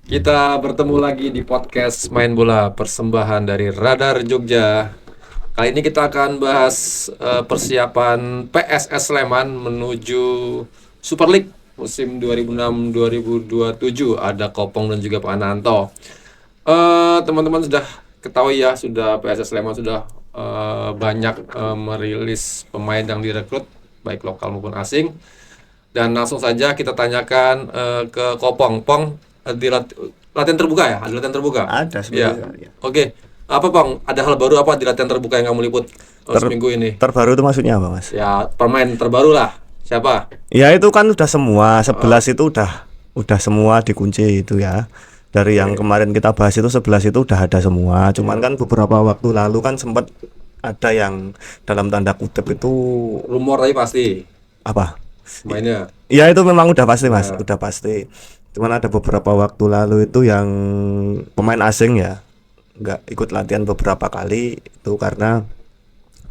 Kita bertemu lagi di podcast Main Bola persembahan dari Radar Jogja. Kali ini kita akan bahas persiapan PSS Sleman menuju Super League musim 2006-2027. Ada Kopong dan juga Pak Ananto. Teman-teman sudah ketahui ya, sudah PSS Sleman sudah banyak merilis pemain yang direkrut baik lokal maupun asing. Dan langsung saja kita tanyakan ke Kopong. Pong, latihan terbuka ya? Ada latihan terbuka? Ada Iya. sebenarnya. Ya. Oke. Apa Pong? Ada hal baru apa di latihan terbuka yang kamu liput seminggu ini? Terbaru itu maksudnya apa, Mas? Ya, pemain terbaru lah. Siapa? Ya itu kan udah semua, Heeh. 11 itu udah semua dikunci itu ya. Dari yang Oke. kemarin kita bahas itu 11 itu udah ada semua. Cuman Iya. kan beberapa waktu lalu kan sempat ada yang dalam tanda kutip itu Rumor tapi pasti apa? I- pemainnya. Ya itu memang udah pasti, Mas, Ya. udah pasti. Cuman ada beberapa waktu lalu itu yang pemain asing ya nggak ikut latihan beberapa kali itu karena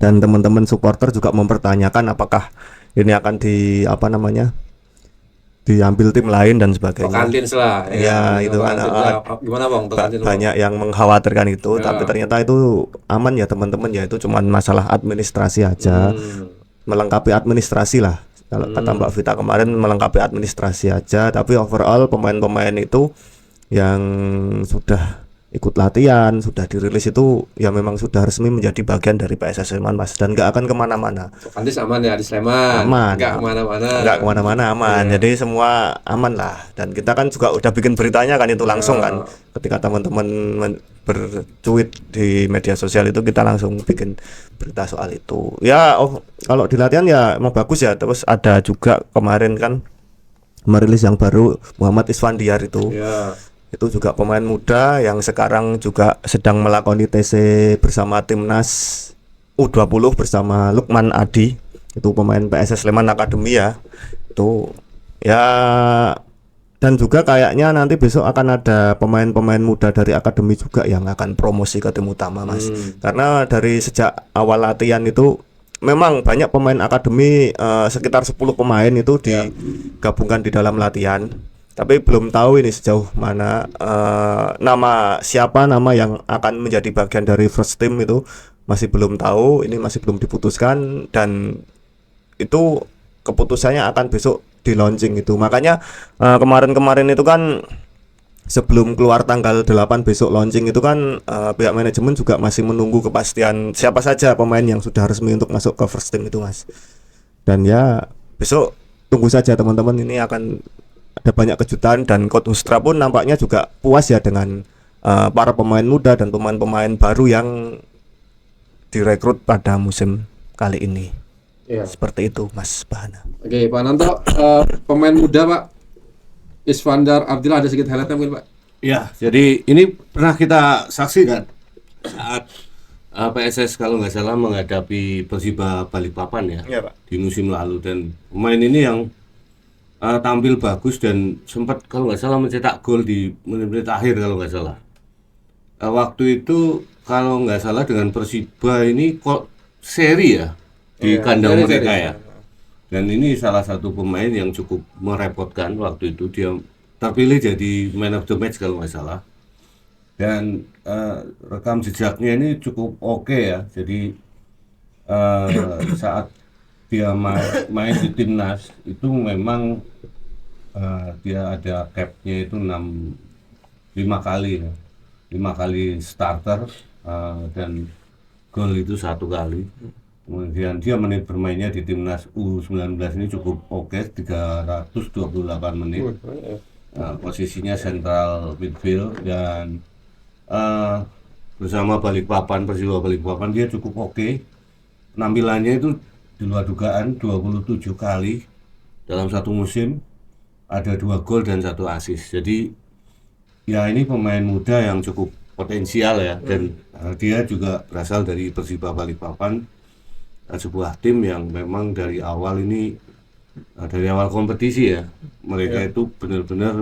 dan teman-teman supporter juga mempertanyakan apakah ini akan di apa namanya diambil tim lain dan sebagainya. Tokantins lah, ya kan? Ya Mending itu kan Tokantins lah. Gimana Bang? Tokantins Bang? banyak yang mengkhawatirkan itu, tapi Ya. ternyata itu aman ya teman-teman ya, itu cuman masalah administrasi aja, Hmm. melengkapi administrasi lah. Kalau kata Mbak Hmm. Vita kemarin melengkapi administrasi aja, tapi overall pemain-pemain itu yang sudah ikut latihan, sudah dirilis itu ya memang sudah resmi menjadi bagian dari PSS Sleman, Mas, dan nggak akan kemana-mana. Tokantins aman ya di Sleman. Aman, Nggak kemana-mana. nggak kemana-mana, aman. Iya. Jadi semua aman lah. Dan kita kan juga udah bikin beritanya kan itu langsung kan. Ya. Ketika teman-teman bercuit di media sosial itu kita langsung bikin berita soal itu. Ya, oh, kalau di latihan ya emang bagus ya. Terus ada juga kemarin kan merilis yang baru Muhammad Isfandiar itu. Ya. Itu juga pemain muda yang sekarang juga sedang melakoni TC bersama timnas U20 bersama Lukman Adi. Itu pemain PSS Sleman Academy ya. Itu ya, dan juga kayaknya nanti besok akan ada pemain-pemain muda dari akademi juga yang akan promosi ke tim utama, Mas. Hmm. Karena dari sejak awal latihan itu memang banyak pemain akademi, sekitar 10 pemain itu Ya. digabungkan di dalam latihan. Tapi belum tahu ini sejauh mana nama yang akan menjadi bagian dari first team itu masih belum tahu, ini masih belum diputuskan, dan itu keputusannya akan besok di launching itu. Makanya kemarin-kemarin itu kan sebelum keluar tanggal 8 besok launching itu kan pihak manajemen juga masih menunggu kepastian siapa saja pemain yang sudah resmi untuk masuk ke first team itu, Mas. Dan ya besok tunggu saja teman-teman, ini akan ada banyak kejutan, dan Coach Ustra pun nampaknya juga puas ya dengan para pemain muda dan pemain-pemain baru yang direkrut pada musim kali ini. Iya. Seperti itu, Mas Bahana. Oke, Pak Nanto, pemain muda Pak Isfandar Abdillah, ada sedikit highlightnya mungkin Pak? Ya, jadi ini pernah kita saksikan saat PSS kalau nggak salah menghadapi Persiba Balikpapan ya Iya, Pak. di musim lalu, dan pemain ini yang tampil bagus dan sempat kalau nggak salah mencetak gol di menit-menit akhir kalau nggak salah. Waktu itu kalau nggak salah dengan Persiba ini kok seri ya di Iya, kandang seri-seri. mereka ya. Dan ini salah satu pemain yang cukup merepotkan waktu itu, dia terpilih jadi man of the match kalau nggak salah. Dan rekam jejaknya ini cukup oke ya. Jadi saat dia main di timnas itu memang dia ada capnya itu 5 kali ya. 5 kali starter, dan gol itu 1 kali. Kemudian dia menit bermainnya di timnas U19 ini cukup oke, 328 menit. Posisinya central midfield, dan bersama Balikpapan, Persiba Balikpapan dia cukup oke. Penampilannya itu di luar dugaan, 27 kali dalam satu musim, ada 2 gol dan 1 assist. Jadi ya ini pemain muda yang cukup potensial ya, dan dia juga berasal dari Persiba Balikpapan, sebuah tim yang memang dari awal ini, dari awal kompetisi ya, mereka itu benar-benar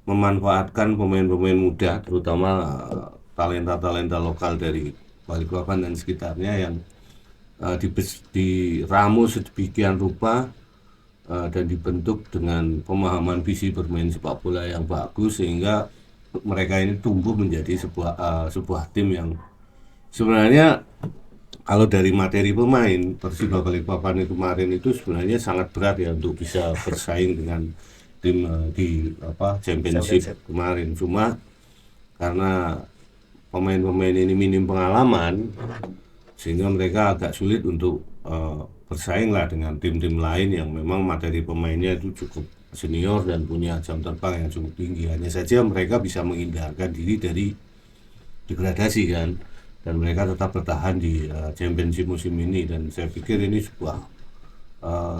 memanfaatkan pemain-pemain muda, terutama talenta-talenta lokal dari Balikpapan dan sekitarnya yang diramu sedemikian rupa dan dibentuk dengan pemahaman visi bermain sepak bola yang bagus, sehingga mereka ini tumbuh menjadi sebuah tim yang sebenarnya kalau dari materi pemain, Persiba Balikpapan itu kemarin itu sebenarnya sangat berat ya untuk bisa bersaing dengan tim di championship kemarin. Cuma karena pemain-pemain ini minim pengalaman, sehingga mereka agak sulit untuk bersaing lah dengan tim-tim lain yang memang materi pemainnya itu cukup senior dan punya jam terbang yang cukup tinggi. Hanya saja mereka bisa menghindarkan diri dari degradasi kan, dan mereka tetap bertahan di championship musim ini, dan saya pikir ini sebuah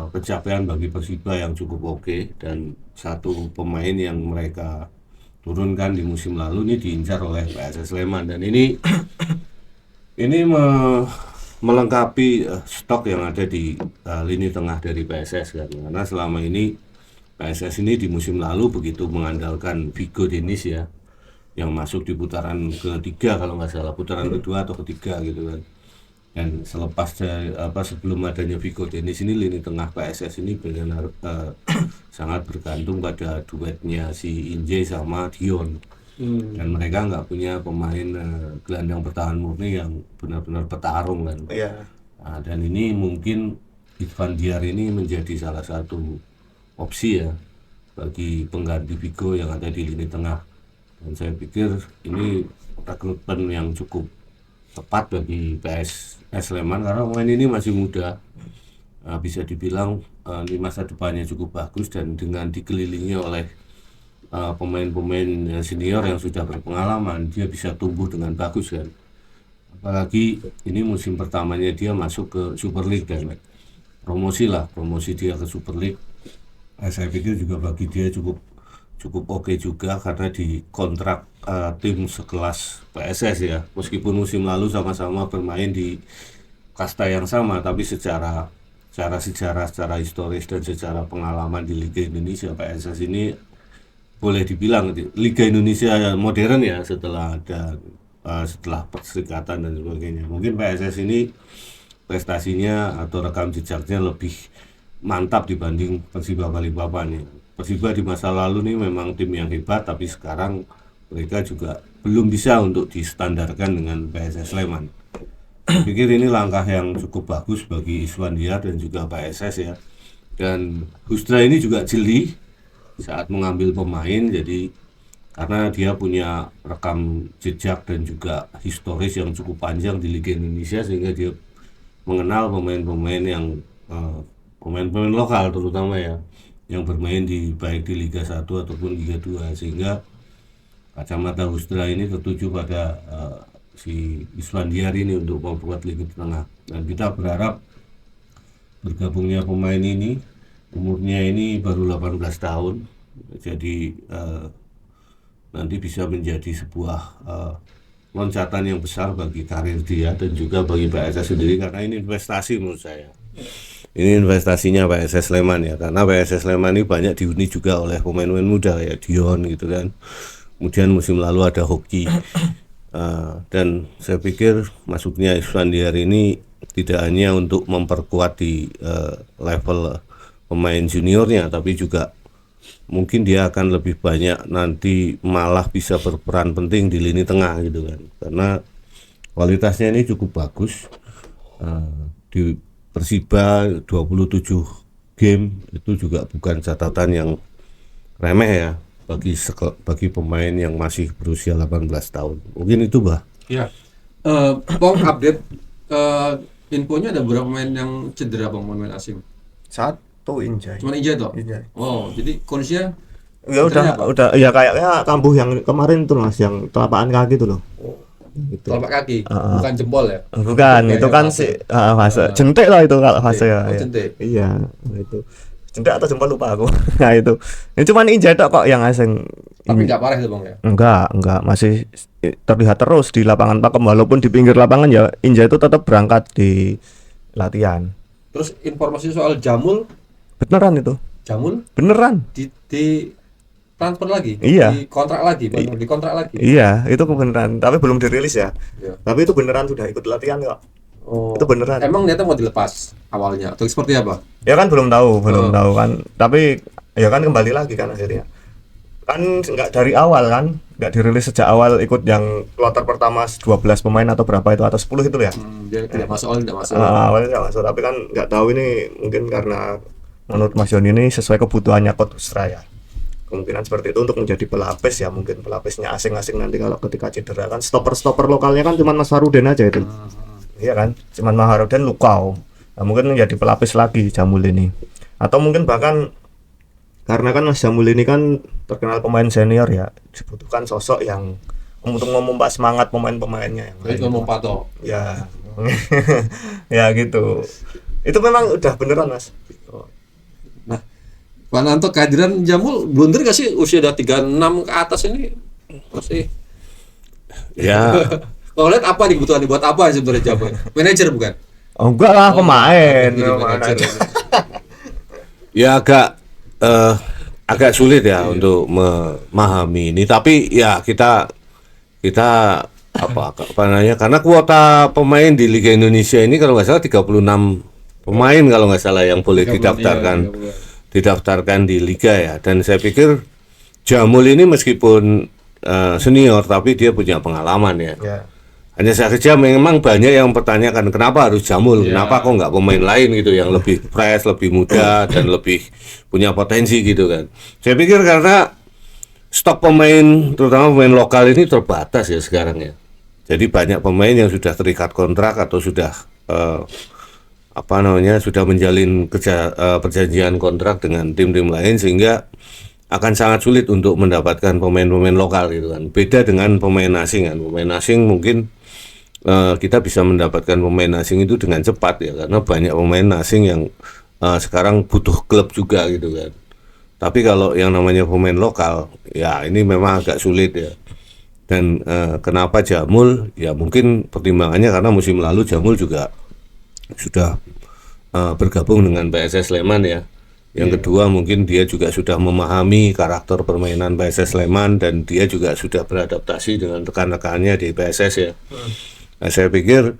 pencapaian bagi Persiba yang cukup oke, dan satu pemain yang mereka turunkan di musim lalu ini diincar oleh PSS Sleman, dan ini melengkapi stok yang ada di lini tengah dari PSS kan, karena selama ini PSS ini di musim lalu begitu mengandalkan Vigo Denis ya, yang masuk di putaran ketiga kalau nggak salah, putaran kedua atau ketiga gitu kan. Dan sebelum adanya Vigo Denis ini, lini tengah PSS ini benar sangat bergantung pada duetnya si Inje sama Dion. Dan mereka nggak punya pemain gelandang bertahan murni yang benar-benar petarung kan. Nah, dan ini mungkin Irfan Diar ini menjadi salah satu opsi ya bagi pengganti Vigo yang ada di lini tengah, dan saya pikir ini rekrutmen yang cukup tepat bagi PSS Sleman karena pemain ini masih muda, bisa dibilang di masa depannya cukup bagus, dan dengan dikelilingi oleh pemain-pemain senior yang sudah berpengalaman, dia bisa tumbuh dengan bagus kan. Apalagi ini musim pertamanya dia masuk ke Super League dan promosi dia ke Super League. Saya pikir juga bagi dia cukup oke juga, karena di kontrak tim sekelas PSS ya, meskipun musim lalu sama-sama bermain di kasta yang sama, tapi secara sejarah, secara historis dan secara pengalaman di Liga Indonesia, PSS ini boleh dibilang Liga Indonesia modern ya, setelah perserikatan dan sebagainya. Mungkin PSS ini prestasinya atau rekam jejaknya lebih mantap dibanding Persiba Balikpapan ya. Persiba di masa lalu nih memang tim yang hebat, tapi sekarang mereka juga belum bisa untuk distandarkan dengan PSS Sleman. Saya pikir ini langkah yang cukup bagus bagi Iswan Diar dan juga PSS ya. Dan Hustra ini juga jeli saat mengambil pemain, jadi karena dia punya rekam jejak dan juga historis yang cukup panjang di Liga Indonesia, sehingga dia mengenal pemain-pemain yang pemain-pemain lokal terutama ya, yang bermain baik di Liga 1 ataupun Liga 2, sehingga kacamata Hustra ini tertuju pada si Iswan Diar ini untuk membuat lini tengah. Dan kita berharap bergabungnya pemain ini, umurnya ini baru 18 tahun, jadi nanti bisa menjadi sebuah loncatan yang besar bagi karir dia dan juga bagi PSS sendiri, karena ini investasi menurut saya. Ini investasinya PSS Sleman ya, karena PSS Sleman ini banyak dihuni juga oleh pemain-pemain muda ya, Dion gitu kan. Kemudian musim lalu ada Hoki, dan saya pikir masuknya Iswan Diar ini tidak hanya untuk memperkuat di level pemain juniornya, tapi juga mungkin dia akan lebih banyak nanti malah bisa berperan penting di lini tengah gitu kan, karena kualitasnya ini cukup bagus. Di Persiba 27 game itu juga bukan catatan yang remeh ya bagi pemain yang masih berusia 18 tahun. Mungkin itu Bah. Ya. Bang update infonya ada beberapa pemain yang cedera Bang, pemain asing. Satu Injay. Cuman Injay toh? Injay. Oh, jadi kondisinya Ya udah ya kayaknya kambuh yang kemarin tuh Mas, yang telapak kaki tuh loh. Gitu. telapak kaki, bukan jempol ya? Bukan, itu kan si fase jentik lah itu kalau fase ya. Jentik. Iya, itu. Jentik atau jempol lupa aku. Nah itu. Ini cuma Injay tok kok yang asing. Tapi nggak parah itu Bang ya? Enggak, masih terlihat terus di lapangan pakem, walaupun di pinggir lapangan ya Injay itu tetap berangkat di latihan. Terus informasi soal Jamul? Beneran itu. Jamul? Beneran. Di transfer lagi? Iya. Dikontrak lagi? Iya, itu kebenaran, tapi belum dirilis ya. Iya. Tapi itu beneran sudah ikut latihan kok. Oh. Itu beneran. Emang niatnya mau dilepas awalnya atau seperti apa? Ya kan belum tahu kan. Tapi ya kan kembali lagi kan akhirnya. Kan nggak dari awal kan, nggak dirilis sejak awal ikut yang kloter pertama 12 pemain atau berapa itu atau 10 itu ya. Dia tidak masuk, awalnya tidak masuk. Awalnya nggak masuk, tapi kan nggak tahu ini mungkin karena menurut Mas Joni ini sesuai kebutuhannya Coach Ustra ya. Kemungkinan seperti itu untuk menjadi pelapis ya, mungkin pelapisnya asing-asing nanti kalau ketika cedera kan stopper lokalnya kan cuma Mas Farudin aja itu. Iya kan, cuma Mas Farudin Lukau. Nah, mungkin menjadi pelapis lagi Jamul ini. Atau mungkin bahkan karena kan Mas Jamul ini kan terkenal pemain senior ya, dibutuhkan sosok yang untuk memompa semangat pemain-pemainnya yang Jadi lain. ngomong Pato. Ya. Ya gitu. Itu memang udah beneran Mas. Nah, Pak Nanto kehadiran Jamul blunder gak sih usia udah 36 ke atas ini? Masih. Ya, Kalau lihat apa nih kebutuhannya buat apa sebenarnya Jamul? Manajer bukan? Oh enggak lah, pemain. Jadi manajer. ya agak sulit ya untuk memahami ini. Tapi ya kita apa namanya? Karena kuota pemain di Liga Indonesia ini kalau nggak salah 36 pemain kalau nggak salah yang boleh 36, didaftarkan di liga ya. Dan saya pikir Jamul ini meskipun senior tapi dia punya pengalaman ya. Ya. Hanya saja memang banyak yang mempertanyakan kenapa harus Jamul, kenapa kok nggak pemain lain gitu yang lebih fresh, lebih muda dan lebih punya potensi gitu kan. Saya pikir karena stok pemain terutama pemain lokal ini terbatas ya sekarang ya. Jadi banyak pemain yang sudah terikat kontrak atau sudah sudah menjalin perjanjian kontrak dengan tim-tim lain sehingga akan sangat sulit untuk mendapatkan pemain-pemain lokal gitu kan. Beda dengan pemain asing kan. Pemain asing mungkin kita bisa mendapatkan pemain asing itu dengan cepat ya karena banyak pemain asing yang sekarang butuh klub juga gitu kan. Tapi kalau yang namanya pemain lokal ya ini memang agak sulit ya. Dan kenapa Jamul? Ya mungkin pertimbangannya karena musim lalu Jamul juga sudah bergabung dengan PSS Sleman ya. Yang kedua mungkin dia juga sudah memahami karakter permainan PSS Sleman dan dia juga sudah beradaptasi dengan rekan-rekannya di PSS ya. Nah, saya pikir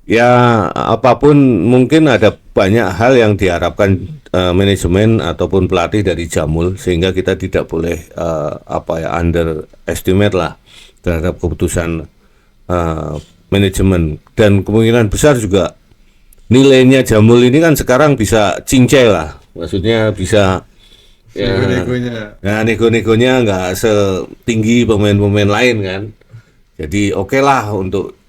ya apapun mungkin ada banyak hal yang diharapkan manajemen ataupun pelatih dari Jamul sehingga kita tidak boleh underestimate lah terhadap keputusan manajemen dan kemungkinan besar juga nilainya Jamul ini kan sekarang bisa cincai lah. Maksudnya bisa nego-negonya nggak setinggi pemain-pemain lain kan. Jadi oke lah untuk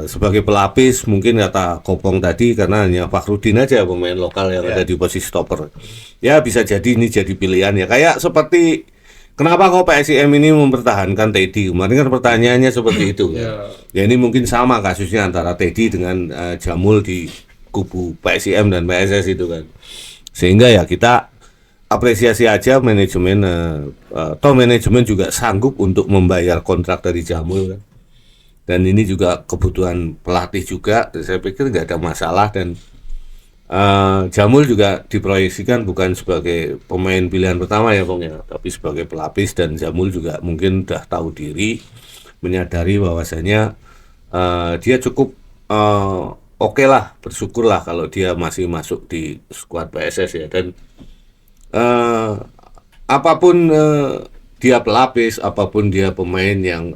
sebagai pelapis mungkin kata Kopong tadi karena hanya Fakhrudin aja pemain lokal yang ada di posisi stopper. Ya bisa jadi ini jadi pilihan ya. Kayak seperti kenapa kok PSIM ini mempertahankan Teddy? Kemarin kan pertanyaannya seperti itu. Ya ini mungkin sama kasusnya antara Teddy dengan Jamul di kubu PSIM dan PSS itu kan. Sehingga ya kita apresiasi aja manajemen toh manajemen juga sanggup untuk membayar kontrak dari Jamul kan. Dan ini juga kebutuhan pelatih juga, saya pikir nggak ada masalah dan Jamul juga diproyeksikan bukan sebagai pemain pilihan pertama ya Bang ya, tapi sebagai pelapis dan Jamul juga mungkin udah tahu diri, menyadari bahwasanya dia cukup oke lah, bersyukurlah kalau dia masih masuk di skuad PSS ya dan apapun dia pelapis, apapun dia pemain yang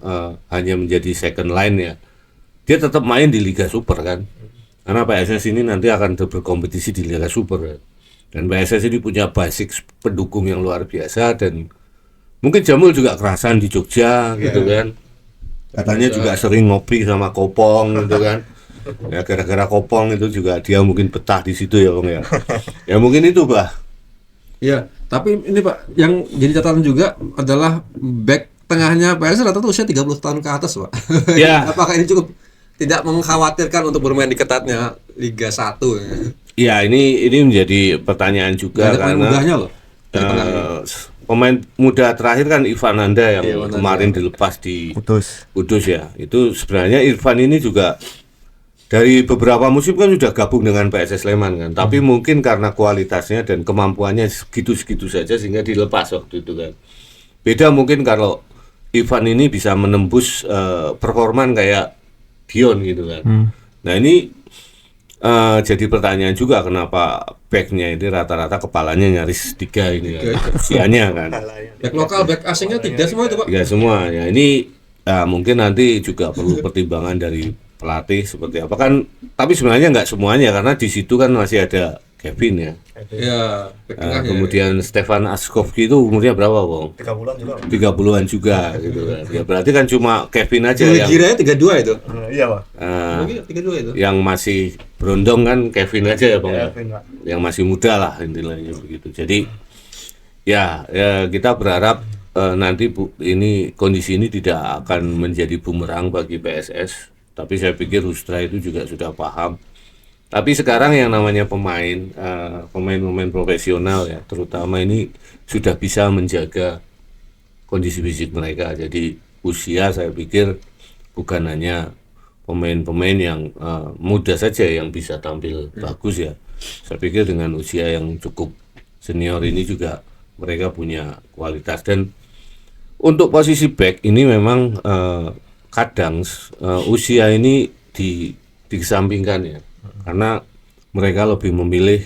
hanya menjadi second line ya, dia tetap main di Liga Super kan. Karena PSS ini nanti akan berkompetisi di Liga Super kan. Dan PSS ini punya basic pendukung yang luar biasa dan mungkin Jamul juga kerasan di Jogja gitu kan. Katanya juga sering ngopi sama Kopong gitu kan. Ya gara-gara Kopong itu juga dia mungkin betah di situ ya Bang ya. Ya mungkin itu Bah. Iya, tapi ini Pak, yang jadi catatan juga adalah back tengahnya PSS rata-rata usia 30 tahun ke atas, Pak. Ya. Apakah ini cukup tidak mengkhawatirkan untuk bermain di ketatnya Liga 1 ya? Ya, ini menjadi pertanyaan juga karena mudahnya loh. Pemain muda terakhir kan Irfan Anda yang kemarin dilepas di Kudus ya. Itu sebenarnya Irfan ini juga dari beberapa musim kan sudah gabung dengan PSS Sleman kan, tapi mungkin karena kualitasnya dan kemampuannya segitu-segitu saja sehingga dilepas waktu itu kan. Beda mungkin kalau Ivan ini bisa menembus performan kayak Dion gitu kan. Nah ini jadi pertanyaan juga kenapa backnya ini rata-rata kepalanya nyaris 3 ini ya, usianya kan. Back lokal, back asingnya 3 semua itu Pak. Ya semua ya ini mungkin nanti juga perlu pertimbangan dari pelatih seperti apa kan. Tapi sebenarnya nggak semuanya karena di situ kan masih ada Kevin ya. Ya, back tengah ya. Kemudian Stefan Askovski itu umurnya berapa Bang? 3 bulan juga. 30-an juga gitu kan. Ya berarti kan cuma Kevin aja yang Giranya 32 itu. Iya, Pak. Mungkin 32 itu. yang masih berondong kan Kevin aja ya Bang. Ya? Kevin, Pak. Yang masih muda lah intinya begitu. Jadi ya kita berharap nanti ini kondisi ini tidak akan menjadi bumerang bagi PSS. Tapi saya pikir Hustra itu juga sudah paham. Tapi sekarang yang namanya pemain-pemain profesional ya, terutama ini sudah bisa menjaga kondisi fisik mereka. Jadi usia saya pikir bukan hanya pemain-pemain yang muda saja yang bisa tampil bagus ya. Saya pikir dengan usia yang cukup senior ini juga mereka punya kualitas. Dan untuk posisi back ini memang kadang usia ini dikesampingkan ya. Karena mereka lebih memilih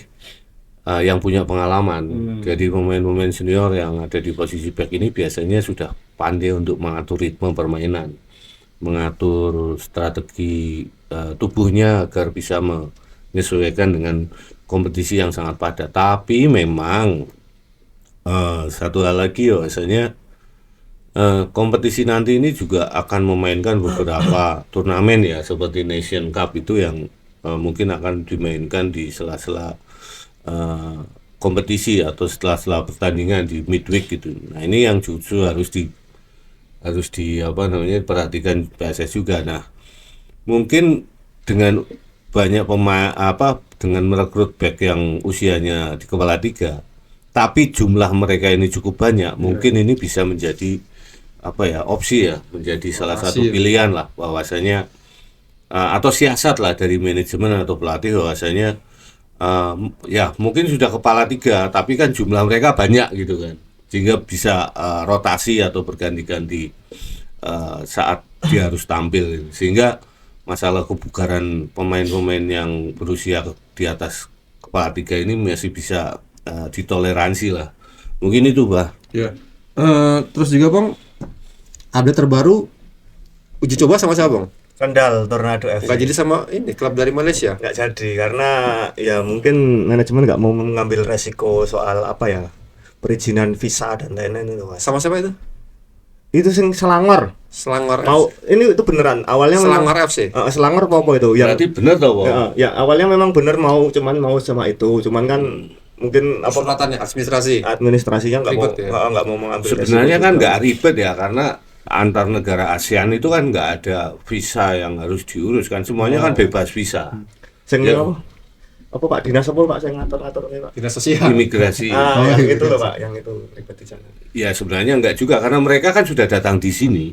yang punya pengalaman. Jadi pemain-pemain senior yang ada di posisi back ini biasanya sudah pandai untuk mengatur ritme permainan, mengatur strategi tubuhnya agar bisa menyesuaikan dengan kompetisi yang sangat padat. Tapi memang satu hal lagi ya, biasanya kompetisi nanti ini juga akan memainkan beberapa turnamen ya, seperti Nation Cup itu yang mungkin akan dimainkan di sela-sela kompetisi atau setelah pertandingan di midweek gitu. Nah ini yang justru harus di apa namanya perhatikan PSS juga. Nah mungkin dengan banyak dengan merekrut back yang usianya di kepala 3, tapi jumlah mereka ini cukup banyak, mungkin ini bisa menjadi opsi ya, menjadi salah satu pilihan lah bahwasanya atau siasat lah dari manajemen atau pelatih bahwasanya ya mungkin sudah kepala 3 tapi kan jumlah mereka banyak gitu kan, sehingga bisa rotasi atau berganti-ganti saat dia harus tampil, sehingga masalah kebugaran pemain-pemain yang berusia di atas kepala 3 ini masih bisa ditoleransi lah, mungkin itu Bah. Ya. Terus juga Bang, update terbaru uji coba sama siapa Bang? Kendal Tornado FC. Nggak jadi sama ini klub dari Malaysia? Nggak jadi karena ya mungkin manajemen nggak mau mengambil resiko soal perizinan visa dan lain-lain itu, Mas. Sama siapa itu? Itu sing Selangor. Selangor Mau ini itu beneran awalnya Selangor memang, FC. Selangor apa itu yang Berarti bener toh Bang? ya awalnya memang bener mau sama itu cuman kan mungkin Persyaratannya administrasinya nggak mau Ribet ya? nggak mau mengambil Sebenarnya resiko kan juga. nggak ribet ya, karena antar negara ASEAN itu kan nggak ada visa yang harus diurus kan, semuanya kan bebas visa. Sing Ya. apa Pak dinas apa Pak saya ngatur Pak Dinas sosial. Imigrasi. yang itu loh Pak yang itu ribet di sana. Ya sebenarnya nggak juga, karena mereka kan sudah datang di sini.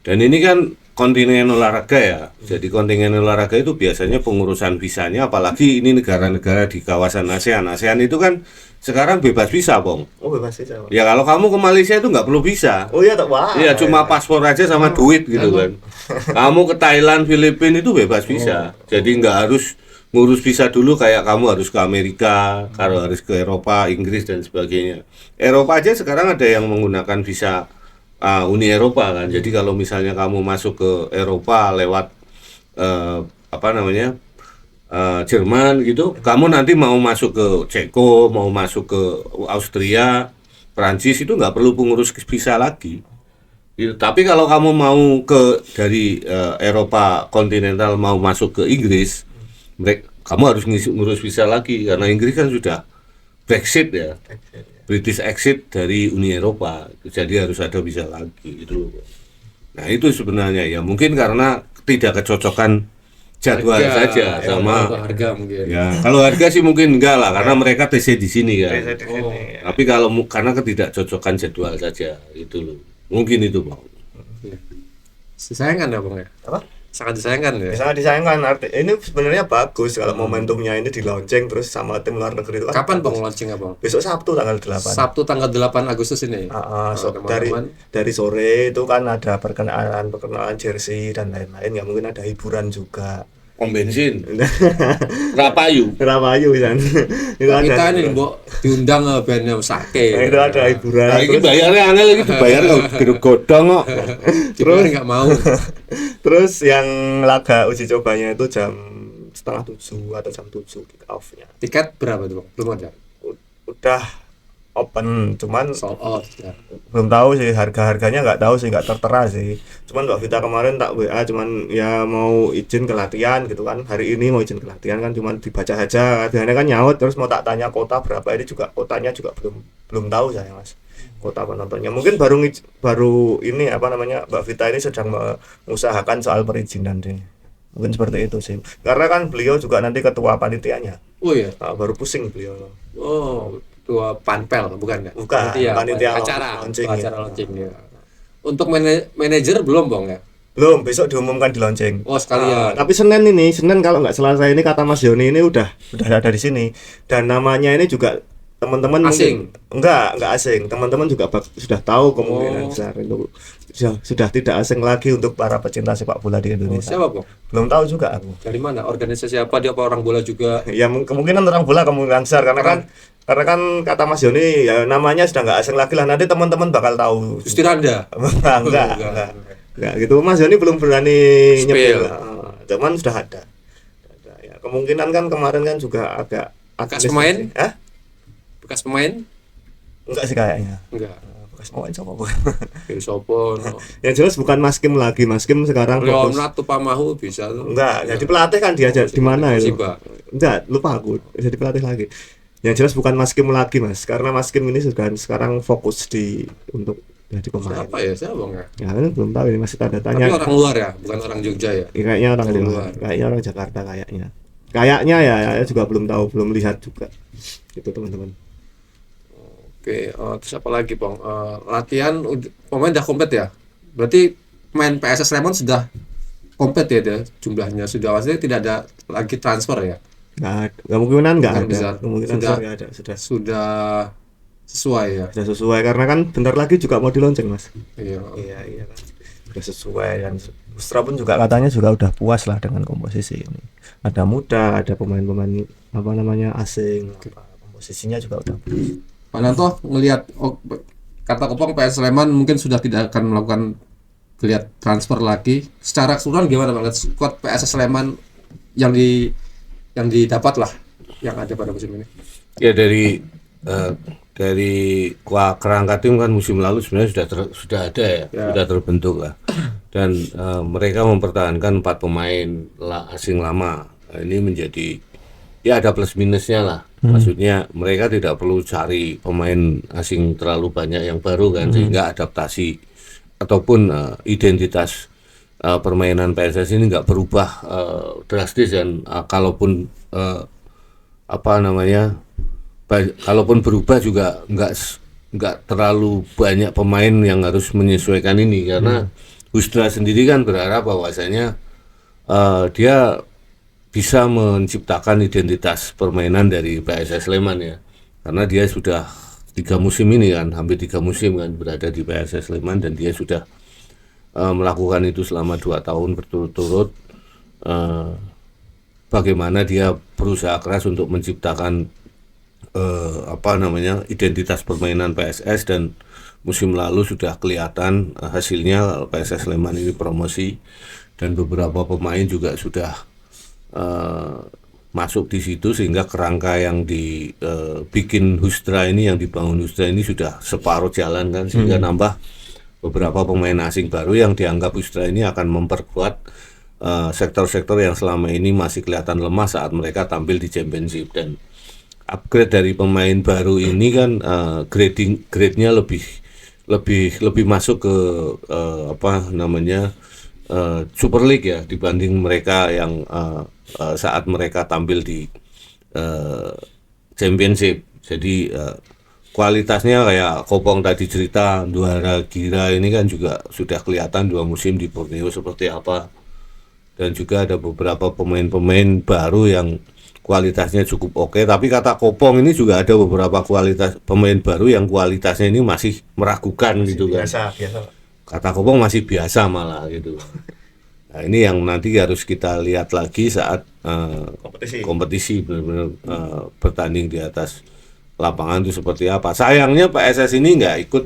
Dan ini kan kontingen olahraga ya. Jadi kontingen olahraga itu biasanya pengurusan visanya, apalagi ini negara-negara di kawasan ASEAN. ASEAN itu kan sekarang bebas visa, Bang. Oh bebas sih Pak. Ya kalau kamu ke Malaysia itu nggak perlu visa. Oh iya tak wah. Iya cuma paspor aja sama duit gitu kan. Kamu ke Thailand, Filipina itu bebas visa. Jadi nggak harus ngurus visa dulu kayak kamu harus ke Amerika, kalau harus ke Eropa, Inggris dan sebagainya. Eropa aja sekarang ada yang menggunakan visa Uni Eropa kan. Jadi kalau misalnya kamu masuk ke Eropa lewat Jerman gitu, kamu nanti mau masuk ke Ceko, mau masuk ke Austria, Prancis itu nggak perlu pengurus visa lagi. Gitu. Tapi kalau kamu mau dari Eropa kontinental mau masuk ke Inggris, kamu harus ngurus visa lagi karena Inggris kan sudah Brexit ya, British exit dari Uni Eropa, jadi harus ada visa lagi itu. Nah itu sebenarnya ya mungkin karena tidak kecocokan jadwal saja sama harga mungkin. ya. Kalau harga sih mungkin enggak lah karena mereka TC di sini kan. Tapi kalau karena ketidakcocokan jadwal saja itu loh. Mungkin itu Bang. Disayangkan ya Bang ya? Apa? Sangat disayangkan ya? Sangat disayangkan. Ini sebenarnya bagus kalau momentumnya ini di launching terus sama tim luar negeri itu kan. Kapan Bang launchingnya Bang? Besok Sabtu tanggal 8. Sabtu tanggal 8 Agustus ini? Dari sore itu kan ada perkenalan jersey dan lain-lain, ya mungkin ada hiburan juga. pom bensin, Rapayu. Rawayu kan. Itu ada. Kita ini mbok diundang ke bandnya sake. Nah, itu ada hiburan. Nah, ini bayarnya angel lagi dibayar kok godong kok. Terus nggak mau. Terus yang laga uji cobanya itu jam 6:30 atau jam 7 kick off-nya. Tiket berapa tuh, Bang? Belum ada. Udah open, cuman Sold out ya. belum tahu sih harga-harganya, nggak tahu sih, nggak tertera sih. Cuman Mbak Vita kemarin tak WA, cuman ya mau izin ke latihan gitu kan, hari ini mau izin ke latihan kan, cuman dibaca aja harganya kan nyaut. Terus mau tak tanya kota berapa, ini juga kotanya juga belum tahu saya Mas, kota penontonnya. Mungkin baru ini apa namanya, Mbak Vita ini sedang mengusahakan soal perizinan sih, mungkin seperti itu sih, karena kan beliau juga nanti ketua panitianya. Oh iya. Baru pusing beliau. Oh, ketua panpel bukan ya? Bukan, panitia acara launching, acara ya. launching ya. Untuk manajer belum, Bang ya? Belum, besok diumumkan di launching. Oh, sekalian. Tapi Senin kalau nggak salah saya ini, kata Mas Yoni ini udah ada di sini, dan namanya ini juga teman-teman Asing? mungkin, enggak asing, teman-teman juga sudah tahu kemungkinan besar itu sudah tidak asing lagi untuk para pecinta sepak bola di Indonesia. Siapa, Bang? Belum tahu juga aku. Dari mana? Organisasi apa? Dia apa orang bola juga? Ya kemungkinan orang bola, kemungkinan besar, karena kan kata Mas Yoni ya namanya sudah nggak asing lagi lah, nanti teman-teman bakal tahu. Justiranda? enggak gitu. Mas Yoni belum berani Spill. nyepil. Cuman sudah ada. Ya, kemungkinan kan kemarin kan juga agak Bekas pemain? sih. Hah? Bekas pemain? Enggak sih kayaknya. Enggak. Bekas pemain siapa bu? Kayak sopo? No. Yang jelas bukan Mas Kim lagi. Mas Kim sekarang fokus. Leonard Tupamahu bisa tuh. Enggak, jadi pelatih kan dia di mana itu? Siba. Enggak, lupa aku. Jadi pelatih lagi. Yang jelas bukan Mas Kim lagi, Mas. Karena Mas Kim ini sudah sekarang fokus untuk jadi pemain. Siapa ya? Siapa, Bang ya? Ya kan belum tahu ini, masih tanda tanya. Tapi orang luar ya, bukan orang Jogja ya. Ya, kayaknya orang Dari luar. luar. Kayaknya orang Jakarta kayaknya. Kayaknya ya juga belum tahu, belum lihat juga. Itu teman-teman. Oke, terus apa lagi, Bang? Latihan pemain udah komplit ya? Berarti pemain PSS Sleman sudah komplit ya dia jumlahnya, sudah maksudnya tidak ada lagi transfer ya? Kemungkinan nggak Kemungkinan ada. besar. Kemungkinan Sudah. besar nggak ada. Sudah sesuai ya? Sudah sesuai, karena kan bentar lagi juga mau dilonceng, Mas. Iya. Iya kan. Sudah sesuai, dan Ustra pun juga katanya juga udah puas lah dengan komposisi ini. Ada muda, ada pemain-pemain apa namanya asing, komposisinya juga udah. Pak Nanto ngelihat kata Kopong PS Sleman mungkin sudah tidak akan melakukan lihat transfer lagi. Secara keseluruhan gimana Bang? Skuad PS Sleman yang didapat lah yang ada pada musim ini. Ya dari kerangka tim kan musim lalu sebenarnya sudah ada ya, sudah terbentuk lah. Dan mereka mempertahankan 4 pemain asing lama. Nah, ini menjadi ya ada plus minusnya lah. Maksudnya mereka tidak perlu cari pemain asing terlalu banyak yang baru kan, sehingga adaptasi ataupun identitas permainan PSS ini nggak berubah drastis, dan kalaupun kalaupun berubah juga nggak terlalu banyak pemain yang harus menyesuaikan ini, karena Hustra sendiri kan berharap bahwasanya dia bisa menciptakan identitas permainan dari PSS Sleman ya, karena dia sudah 3 musim ini kan, hampir 3 musim kan berada di PSS Sleman, dan dia sudah melakukan itu selama 2 tahun berturut-turut. Bagaimana dia berusaha keras untuk menciptakan identitas permainan PSS, dan musim lalu sudah kelihatan hasilnya. PSS Sleman ini promosi, dan beberapa pemain juga sudah masuk di situ, sehingga kerangka yang dibikin Hustra ini, yang dibangun Hustra ini sudah separuh jalan kan, sehingga nambah beberapa pemain asing baru yang dianggap Hustra ini akan memperkuat sektor-sektor yang selama ini masih kelihatan lemah saat mereka tampil di Championship. Dan upgrade dari pemain baru ini kan grade-nya lebih masuk ke Super League ya, dibanding mereka yang saat mereka tampil di Championship. Jadi kualitasnya kayak Kopong tadi cerita, Duara Gira ini kan juga sudah kelihatan 2 musim di Borneo seperti apa, dan juga ada beberapa pemain-pemain baru yang kualitasnya cukup oke. Tapi kata Kopong ini juga ada beberapa kualitas pemain baru yang kualitasnya ini masih meragukan gitu kan. Biasa. Kata Kopong masih biasa malah gitu. Nah, ini yang nanti harus kita lihat lagi saat Kompetisi. benar-benar bertanding di atas lapangan itu seperti apa. Sayangnya PSS ini nggak ikut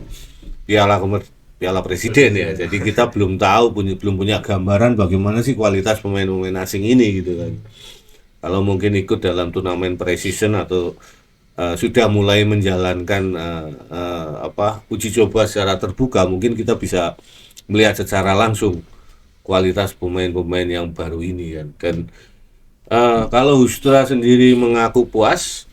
Piala Presiden ya. Jadi kita belum tahu, belum punya gambaran bagaimana sih kualitas pemain-pemain asing ini gitu kan. Kalau mungkin ikut dalam turnamen pre-season atau sudah mulai menjalankan uji coba secara terbuka, mungkin kita bisa melihat secara langsung kualitas pemain-pemain yang baru ini kan. Dan kalau Hustra sendiri mengaku puas,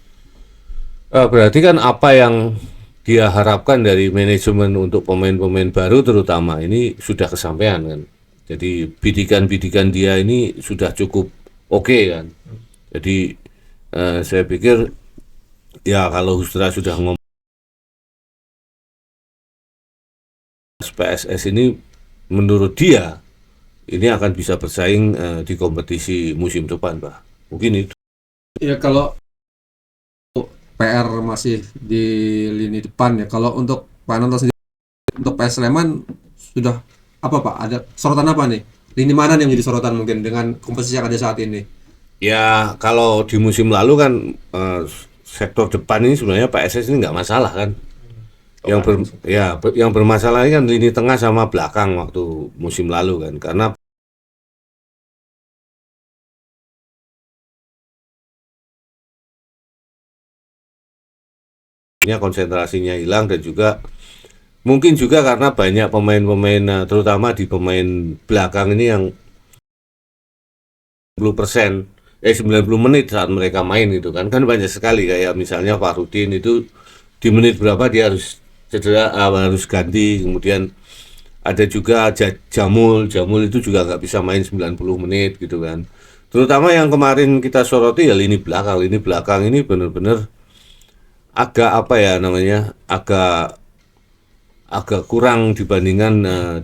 berarti kan apa yang dia harapkan dari manajemen untuk pemain-pemain baru terutama ini sudah kesampaian kan. Jadi bidikan-bidikan dia ini sudah cukup oke kan. Jadi saya pikir ya kalau Hustra sudah ngomong PSS ini menurut dia ini akan bisa bersaing di kompetisi musim depan, Pak. Mungkin itu. Ya kalau PR masih di lini depan ya. Kalau untuk Pak Nonto sendiri, untuk PS Sleman sudah apa Pak? Ada sorotan apa nih? Lini mana nih yang menjadi sorotan mungkin dengan komposisi yang ada saat ini? Ya kalau di musim lalu kan sektor depan ini sebenarnya PSS ini nggak masalah kan. Yang bermasalah ini kan lini tengah sama belakang waktu musim lalu kan. Karena konsentrasinya hilang dan juga mungkin juga karena banyak pemain-pemain terutama di pemain belakang ini yang 90 menit saat mereka main gitu kan banyak sekali kayak misalnya Farudin itu di menit berapa dia harus cedera, harus ganti. Kemudian ada juga Jamul itu juga nggak bisa main 90 menit gitu kan. Terutama yang kemarin kita soroti ya lini belakang ini benar-benar agak agak kurang dibandingkan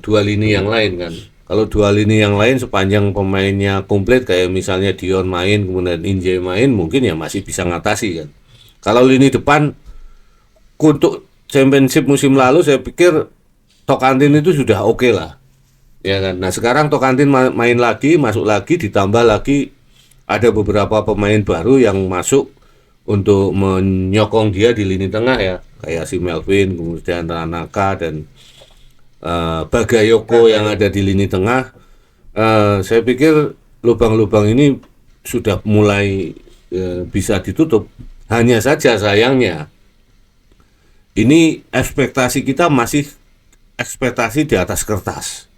dua lini yang lain kan. Kalau dua lini yang lain sepanjang pemainnya komplit kayak misalnya Dion main kemudian Inje main mungkin ya masih bisa ngatasi kan. Kalau lini depan untuk championship musim lalu saya pikir Tokantin itu sudah oke lah. Ya kan. Nah, sekarang Tokantin main lagi, masuk lagi ditambah lagi ada beberapa pemain baru yang masuk untuk menyokong dia di lini tengah ya. Kayak si Melvin, kemudian Ranaka dan Bagayoko yang ada di lini tengah. Saya pikir lubang-lubang ini sudah mulai bisa ditutup. Hanya saja sayangnya ini ekspektasi kita masih ekspektasi di atas kertas.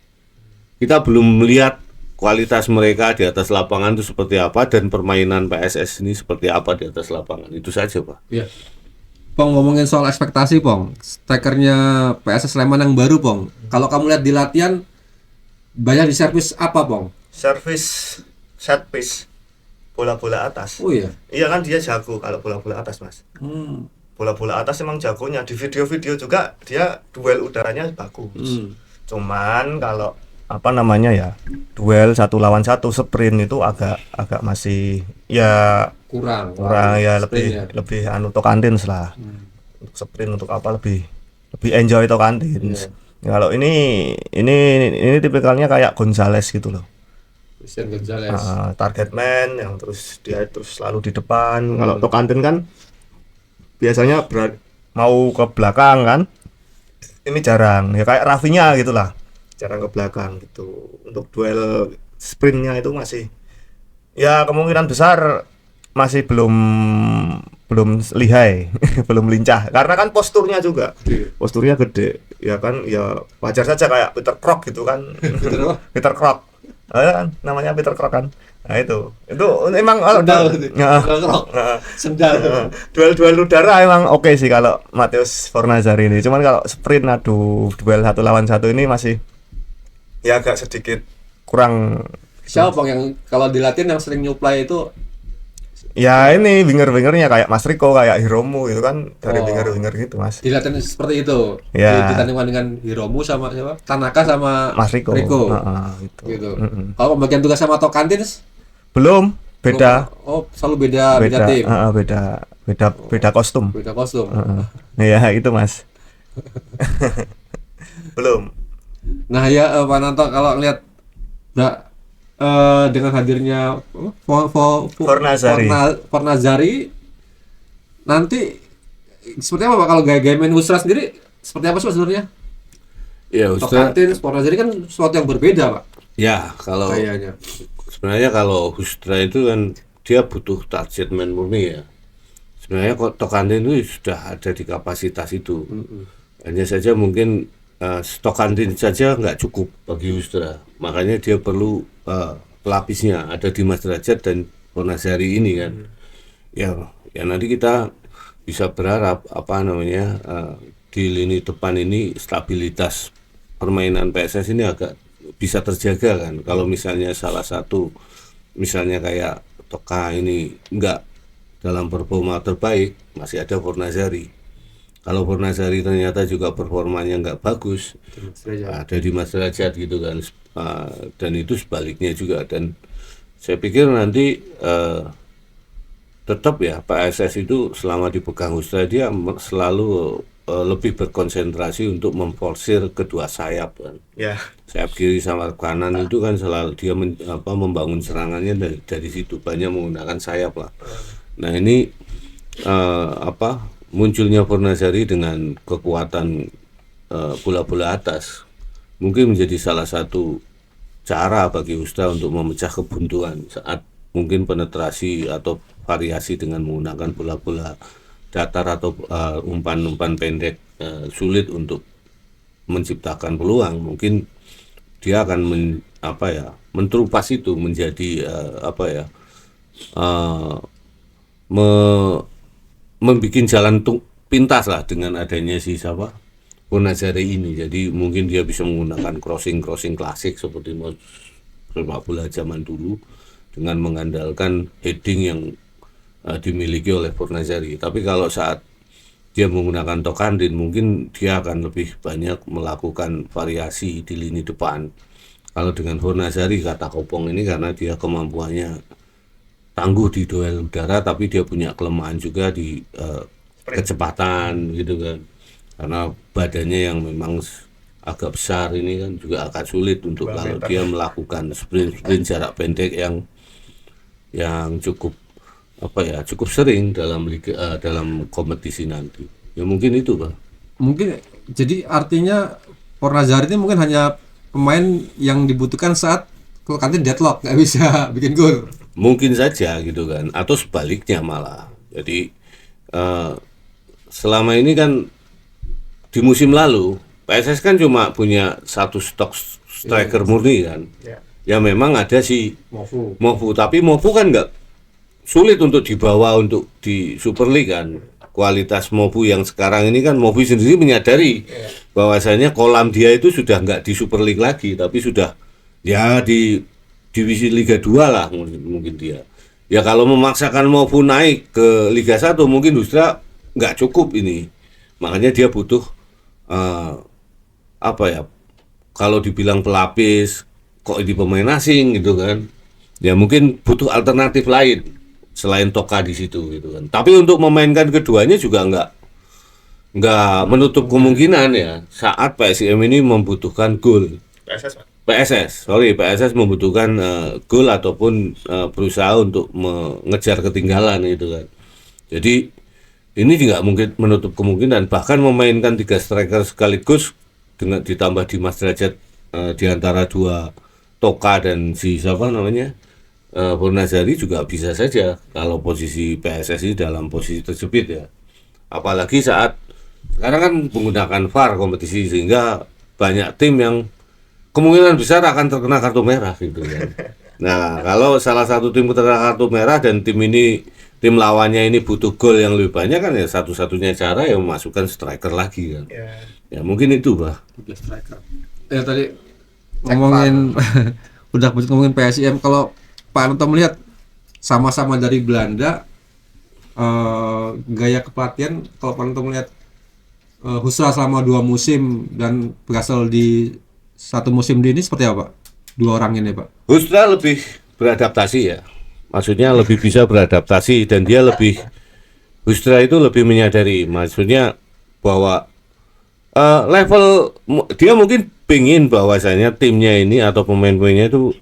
Kita belum melihat kualitas mereka di atas lapangan itu seperti apa dan permainan PSS ini seperti apa di atas lapangan. Itu saja, Pak. Iya. Pong, ngomongin soal ekspektasi, Pong. Strikernya PSS Sleman yang baru, Pong. Kalau kamu lihat di latihan banyak di servis apa, Pong? Servis set piece, bola-bola atas. Oh iya. Iya kan dia jago kalau bola-bola atas, Mas. Bola-bola atas emang jagonya. Di video-video juga dia duel udaranya bagus. Cuman kalau duel 1 lawan 1 sprint itu agak masih ya Kurang ya sprintnya. lebih Tokantin lah. Untuk sprint untuk apa lebih enjoy Tokantin. Kalau ini tipikalnya kayak Gonzales gitu loh. Christian Gonzalez. Target man yang dia terus selalu di depan. Kalau Tokantin kan biasanya mau ke belakang kan. Ini jarang. Ya kayak Rafinya gitulah. Jarang ke belakang gitu. Untuk duel sprintnya itu masih ya kemungkinan besar masih belum lihai, belum lincah. Karena kan posturnya gede, ya kan, ya wajar saja kayak Peter Krok gitu kan. Peter Krok, kan namanya Peter Krok kan. Nah itu emang Sendal. Duel udara emang oke sih kalau Mateus Fornazari ini. Cuman kalau sprint duel 1 lawan 1 ini masih ya agak sedikit kurang. Siapa Bang yang kalau di latihan yang sering nyuplai itu? Ya ini winger-wingernya kayak Mas Riko, kayak Hiromu itu kan dari winger-winger gitu, Mas. Di latihan seperti itu. Ya. Ditandingkan dengan Hiromu sama siapa? Tanaka sama Mas Riko. Gitu. Kalau pembagian tugas sama Tokantin belum, beda. Selalu beda tim. Beda kostum. Beda kostum. Ya itu, Mas. Belum. Nah ya Pak Nanto, kalau ngeliat dengan hadirnya Fornazari nanti seperti apa Pak kalau gaya main Husra sendiri seperti apa sih Pak sebenarnya? Ya, Tokantin, Fornazari kan sesuatu yang berbeda Pak ya kalau kayaknya. sebenarnya kalau Hustra itu kan dia butuh target man murni ya. Sebenarnya kok Tokantin itu sudah ada di kapasitas itu. Hanya saja mungkin Tokantin saja nggak cukup bagi Hustra. Makanya dia perlu pelapisnya ada di Mas Derajat dan Fornazari ini kan. Ya nanti kita bisa berharap di lini depan ini stabilitas permainan PSS ini agak bisa terjaga kan. Kalau misalnya salah satu misalnya kayak Toka ini enggak dalam performa terbaik, masih ada Fornazari. Kalau Fornazari ternyata juga performanya enggak bagus, ada di Mas Derajat gitu kan. Dan itu sebaliknya juga. Dan saya pikir nanti tetap ya PSS itu selama dipegang Hustra dia selalu lebih berkonsentrasi untuk memforsir kedua sayap kan. Sayap kiri sama kanan itu kan selalu dia membangun serangannya dari situ, banyak menggunakan sayap lah. Nah ini munculnya Fornazari dengan kekuatan bola-bola atas mungkin menjadi salah satu cara bagi Hustra untuk memecah kebuntuan saat mungkin penetrasi atau variasi dengan menggunakan bola-bola datar atau umpan-umpan pendek sulit untuk menciptakan peluang. Mungkin dia akan menterupas itu menjadi membuat jalan pintas lah dengan adanya si Fornazari ini. Jadi mungkin dia bisa menggunakan crossing klasik seperti sepak bola zaman dulu dengan mengandalkan heading yang dimiliki oleh Fornazari. Tapi kalau saat dia menggunakan Tokantin mungkin dia akan lebih banyak melakukan variasi di lini depan. Kalau dengan Fornazari kata Kopong ini karena dia kemampuannya tangguh di duel udara tapi dia punya kelemahan juga di kecepatan gitu kan. Karena badannya yang memang agak besar ini kan juga agak sulit untuk kalau dia melakukan sprint jarak pendek yang cukup sering dalam dalam kompetisi nanti. Ya mungkin itu Pak. Mungkin jadi artinya Fornazari ini mungkin hanya pemain yang dibutuhkan saat Tokantin deadlock nggak bisa bikin gol. Mungkin saja gitu kan, atau sebaliknya malah. Jadi selama ini kan di musim lalu PSS kan cuma punya satu stok striker murni kan. Ya memang ada si Mofu, tapi Mofu kan nggak sulit untuk dibawa untuk di Super League kan. Kualitas Mofu yang sekarang ini kan Mofu sendiri menyadari bahwasanya kolam dia itu sudah nggak di Super League lagi, tapi sudah ya di divisi Liga 2 lah mungkin dia. Ya kalau memaksakan Mofu naik ke Liga 1 mungkin Hustra nggak cukup ini. Makanya dia butuh kalau dibilang pelapis kok ini pemain asing gitu kan. Ya mungkin butuh alternatif lain selain Toka di situ gitu kan. Tapi untuk memainkan keduanya juga nggak menutup kemungkinan ya saat PSIM ini membutuhkan gol. PSS membutuhkan gol ataupun berusaha untuk mengejar ketinggalan gitu kan. Jadi ini juga mungkin menutup kemungkinan bahkan memainkan 3 striker sekaligus dengan ditambah di Mas Derajat di antara dua Toka dan si Fornazari juga bisa saja kalau posisi PSSI dalam posisi tersebut ya. Apalagi saat sekarang kan menggunakan VAR kompetisi sehingga banyak tim yang kemungkinan besar akan terkena kartu merah gitu kan. Nah, kalau salah satu tim terkena kartu merah dan tim lawannya ini butuh gol yang lebih banyak kan ya satu-satunya cara yang memasukkan striker lagi kan. Ya mungkin itu, Bah. Striker. Ya tadi ngomongin udah ngomongin PSIM, kalau Pak Anto melihat sama-sama dari Belanda, gaya kepelatihan kalau Pak Anto melihat Husra selama 2 musim dan berhasil di 1 musim ini seperti apa Pak? 2 orang ini Pak. Husra lebih beradaptasi ya. Maksudnya lebih bisa beradaptasi dan Husra itu lebih menyadari maksudnya bahwa level dia mungkin pingin bahwasanya timnya ini atau pemain-pemainnya itu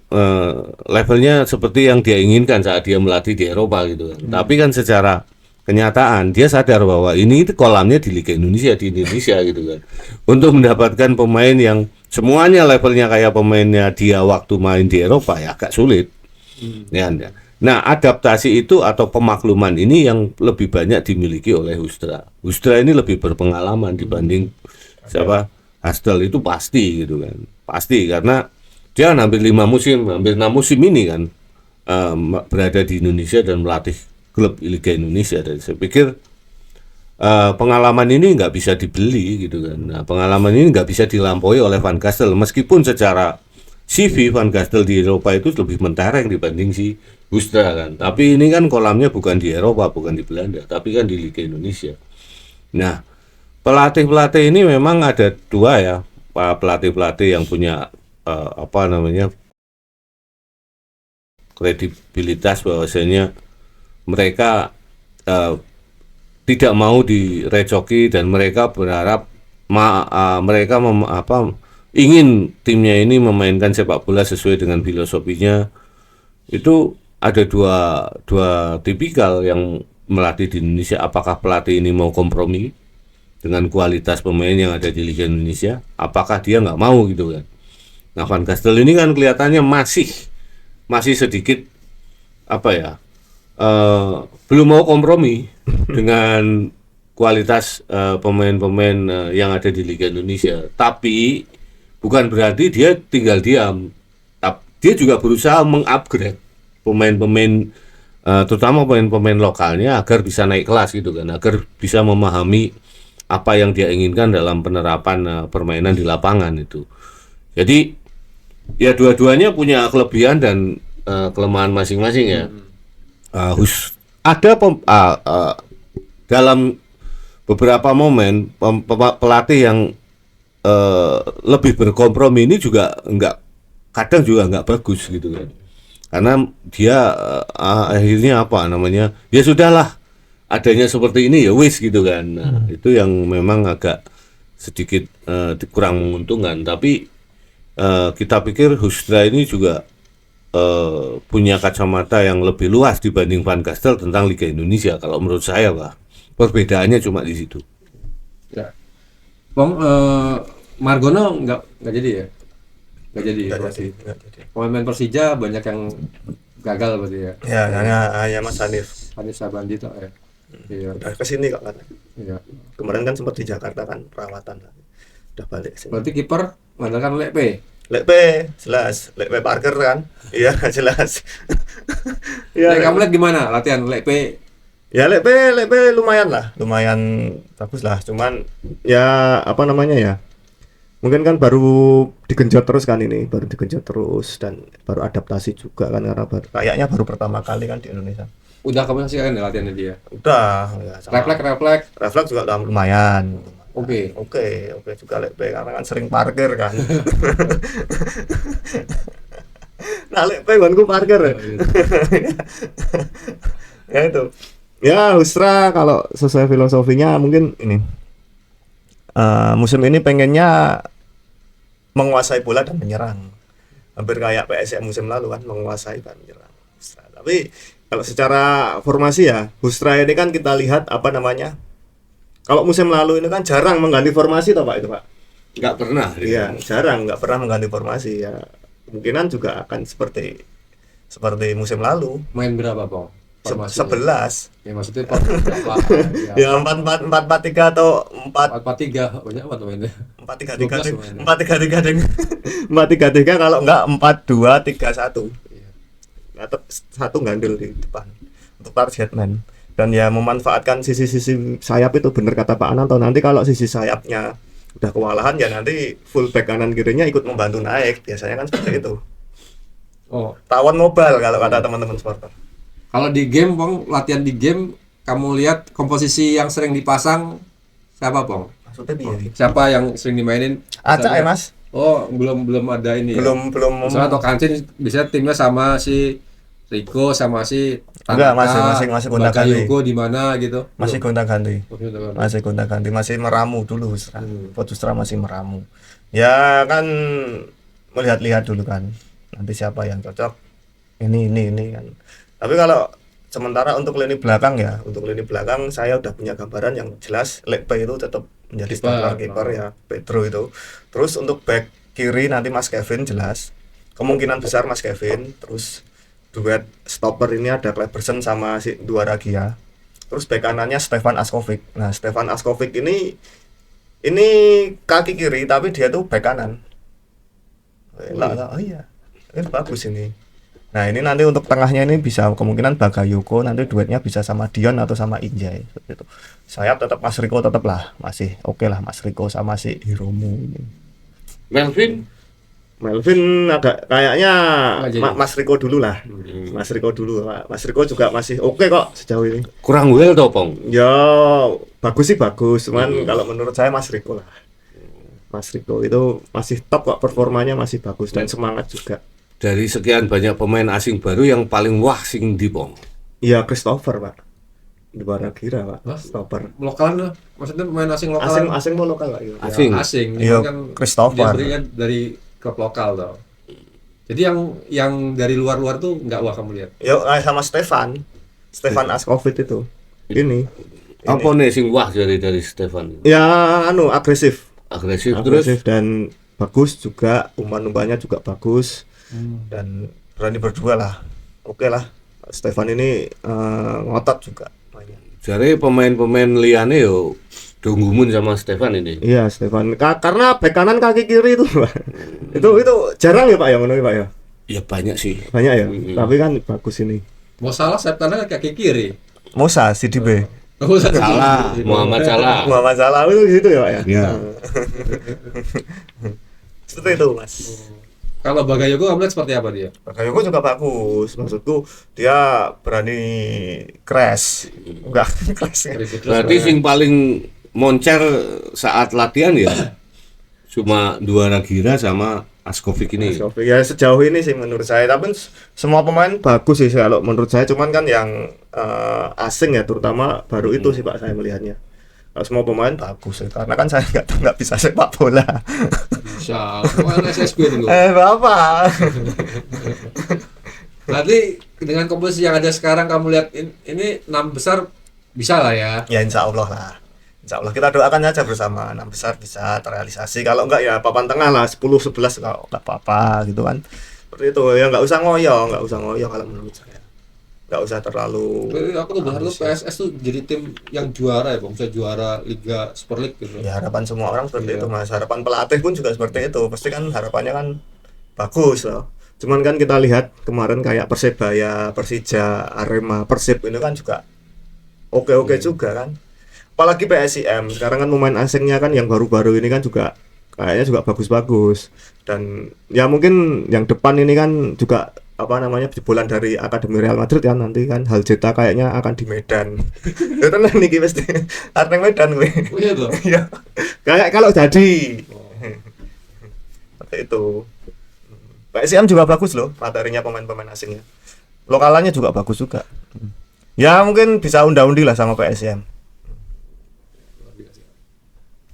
levelnya seperti yang dia inginkan saat dia melatih di Eropa gitu kan. Tapi kan secara kenyataan dia sadar bahwa ini itu kolamnya di Liga Indonesia, di Indonesia gitu kan. Untuk mendapatkan pemain yang semuanya levelnya kayak pemainnya dia waktu main di Eropa ya agak sulit. Ya, nah, adaptasi itu atau pemakluman ini yang lebih banyak dimiliki oleh Hustra. Hustra ini lebih berpengalaman dibanding siapa? Hastel itu pasti gitu kan. Pasti karena dia hampir 5 musim, hampir 6 musim ini kan berada di Indonesia dan melatih klub Liga Indonesia. Dan saya pikir pengalaman ini nggak bisa dibeli gitu kan. Nah, pengalaman ini nggak bisa dilampaui oleh Van Gastel meskipun secara CV Van Gastel di Eropa itu lebih mentereng dibanding si Hustra kan. Tapi ini kan kolamnya bukan di Eropa, bukan di Belanda, tapi kan di Liga Indonesia. Nah, pelatih-pelatih ini memang ada dua ya, pelatih-pelatih yang punya kredibilitas bahwasanya mereka tidak mau direcoki dan mereka berharap mereka ingin timnya ini memainkan sepak bola sesuai dengan filosofinya. Itu ada dua tipikal yang melatih di Indonesia. Apakah pelatih ini mau kompromi dengan kualitas pemain yang ada di Liga Indonesia? Apakah dia nggak mau gitu kan? Nah, Van Gastel ini kan kelihatannya masih sedikit belum mau kompromi dengan kualitas pemain-pemain yang ada di Liga Indonesia. Tapi bukan berarti dia tinggal diam. Dia juga berusaha mengupgrade pemain-pemain terutama pemain-pemain lokalnya agar bisa naik kelas gitu kan, agar bisa memahami apa yang dia inginkan dalam penerapan permainan di lapangan itu. Jadi ya dua-duanya punya kelebihan dan kelemahan masing-masing ya. Dalam beberapa momen pelatih yang lebih berkompromi ini juga kadang juga nggak bagus gitu kan, karena dia akhirnya ya sudahlah adanya seperti ini ya wis gitu kan. Nah, itu yang memang agak sedikit kurang menguntungkan. Tapi kita pikir Hustra ini juga punya kacamata yang lebih luas dibanding Van Gastel tentang Liga Indonesia. Kalau menurut saya Pak, perbedaannya cuma di situ. Ya. Bang, Margono nggak jadi ya? Nggak jadi. Pemain Persija banyak yang gagal berarti ya? Ya, hanya Mas Hanif Sabandi toh ya. Iya. udah kesini kok kan. Iya. Kemarin kan sempat di Jakarta kan perawatan, udah balik sini. Berarti kiper mengandalkan Lekpe. Jelas Lekpe Parker kan. Iya jelas. Ya, kamu lihat gimana latihan Lekpe? Ya Lekpe lumayan bagus lah. Cuman ya ya. Mungkin kan baru digenjot terus kan ini, dan baru adaptasi juga kan karena kayaknya baru pertama kali kan di Indonesia. Udah kamu saksikan ya latihannya dia? Udah, ya, refleks juga lumayan. Oke juga Lekpe karena kan sering parkir kan. Nah Lekpe gonku parkir. Ya itu. Ya Hustra kalau sesuai filosofinya mungkin ini musim ini pengennya menguasai bola dan menyerang, hampir kayak PSM musim lalu kan, menguasai dan menyerang. Tapi kalau secara formasi ya Hustra ini kan kita lihat kalau musim lalu ini kan jarang mengganti formasi toh Pak itu Pak. Nggak pernah. Iya, jarang, nggak pernah mengganti formasi ya. Kemungkinan juga akan seperti musim lalu. Main berapa Bang? 11. Ya maksudnya berapa? Ya 4-4-3 atau 4-4-3 banyak apa mainnya? 4-3-3 kalau enggak 4-2-3-1. Atau satu gandul di depan untuk target man. Dan ya memanfaatkan sisi-sisi sayap itu, benar kata Pak Ananto, nanti kalau sisi sayapnya udah kewalahan ya nanti full back kanan kirinya ikut membantu naik, biasanya kan seperti itu. Tawon mobile kalau kata teman-teman supporter. Kalau di game Bang, latihan di game kamu lihat komposisi yang sering dipasang siapa Bang? Maksudnya siapa yang sering dimainin? Acak ya Mas? Oh, belum ada ini. Belum. Misalnya atau Kancin bisa timnya sama si Rico sama si Enggak, Tanaka, masih gonta-ganti. Bakayoko di mana gitu? Masih gonta-ganti. Belum. Masih gonta-ganti, masih meramu dulu Potustra masih meramu. Ya kan melihat-lihat dulu kan. Nanti siapa yang cocok. Ini kan. Tapi kalau sementara untuk lini belakang ya, untuk lini belakang saya udah punya gambaran yang jelas. Lepe itu tetap menjadi starter kiper ya, Pedro itu. Terus untuk back kiri nanti Mas Kevin jelas. Kemungkinan besar Mas Kevin. Terus duet stopper ini ada Kleberson sama si Dua Ragia. Terus back kanannya Stefan Askovic. Nah, Stefan Askovic ini kaki kiri tapi dia tuh back kanan. Oh iya. Ini bagus ini. Nah, ini nanti untuk tengahnya ini bisa kemungkinan Bakayoko, nanti duetnya bisa sama Dion atau sama Injay seperti itu. Sayap tetap Mas Riko tetap lah, masih oke lah Mas Riko sama si Hiromu ini. Melvin agak kayaknya Mas Riko dulu lah. Mas Riko dulu. Mas Riko juga masih oke kok sejauh ini. Kurang well toh, Pong. Ya, bagus sih bagus, cuman kalau menurut saya Mas Riko lah. Mas Riko itu masih top kok, performanya masih bagus dan semangat juga. Dari sekian banyak pemain asing baru yang paling wah sing di, Pong. Iya, Christopher, Pak. Di Baragira, Pak. Christopher. Lokalan lah, maksudnya pemain asing lokal. Asing mau lokal, Pak. Iya. Asing. Iya, kan Christopher. dia berikan dari klub lokal tau. Jadi yang dari luar-luar tuh nggak wah kamu lihat. Yo, sama Stefan Askovic itu. Ini. Apa nih sing wah dari Stefan? Ya, agresif Terus dan bagus juga, umpan-umpannya juga bagus. Dan berani berdua lah. Oke lah. Stefan ini ngotot juga mainnya. jare pemain-pemain liyane yo donggumun sama Stefan ini. Iya, Stefan. Karena bek kanan kaki kiri itu, Pak. Itu jarang ya, Pak, yang ngono, Pak ya. Ya banyak sih. Banyak ya. Tapi kan bagus ini. Mau salah sayap kanan kaki kiri. Musa CDB. Salah, Muhammad Salah itu gitu ya, Pak ya. Iya. Seperti itu, Mas. Kalau Bagayoko kamu lihat seperti apa dia? Bakayoko juga bagus. Maksudku dia berani crash. Enggak crash. Berarti sing paling moncer saat latihan ya cuma Dua Ragira sama Askovic ini. Ya sejauh ini sih menurut saya, tapi semua pemain bagus sih kalau menurut saya, cuman kan yang asing ya terutama baru itu sih Pak saya melihatnya. Kalau semua pemain bagus ya, karena kan saya nggak bisa sepak bola. Bisa, pemain SSB dulu. Bapak. Berarti dengan komposisi yang ada sekarang kamu lihat ini 6 besar bisa lah ya. Ya insya Allah lah. Insya Allah kita doakan aja bersama 6 besar bisa terrealisasi. Kalau enggak ya papan tengah lah 10-11 kalau nggak apa-apa gitu kan. Seperti itu ya, nggak usah ngoyo kalau menurut saya. Nggak usah terlalu. Aku tuh berharap PSS tuh jadi tim yang juara ya, Bang. Bisa juara Liga Super League gitu. Ya harapan semua orang seperti itu, Mas. Harapan pelatih pun juga seperti itu. Pasti kan harapannya kan bagus loh. Cuman kan kita lihat kemarin kayak Persebaya, Persija, Arema, Persib ini kan juga oke juga kan. Apalagi PSIM sekarang kan pemain asingnya kan yang baru-baru ini kan juga kayaknya juga bagus-bagus. Dan ya mungkin yang depan ini kan juga jebolan dari Akademi Real Madrid kan, nanti kan Haljeta kayaknya akan di Medan. Itu kan niki pasti areng Medan gue. Oh iya tuh. Iya. Kayak kalau jadi. Seperti itu. PSM juga bagus loh materinya pemain-pemain asingnya. Lokalannya juga bagus juga. Ya mungkin bisa unda-undi lah sama PSM.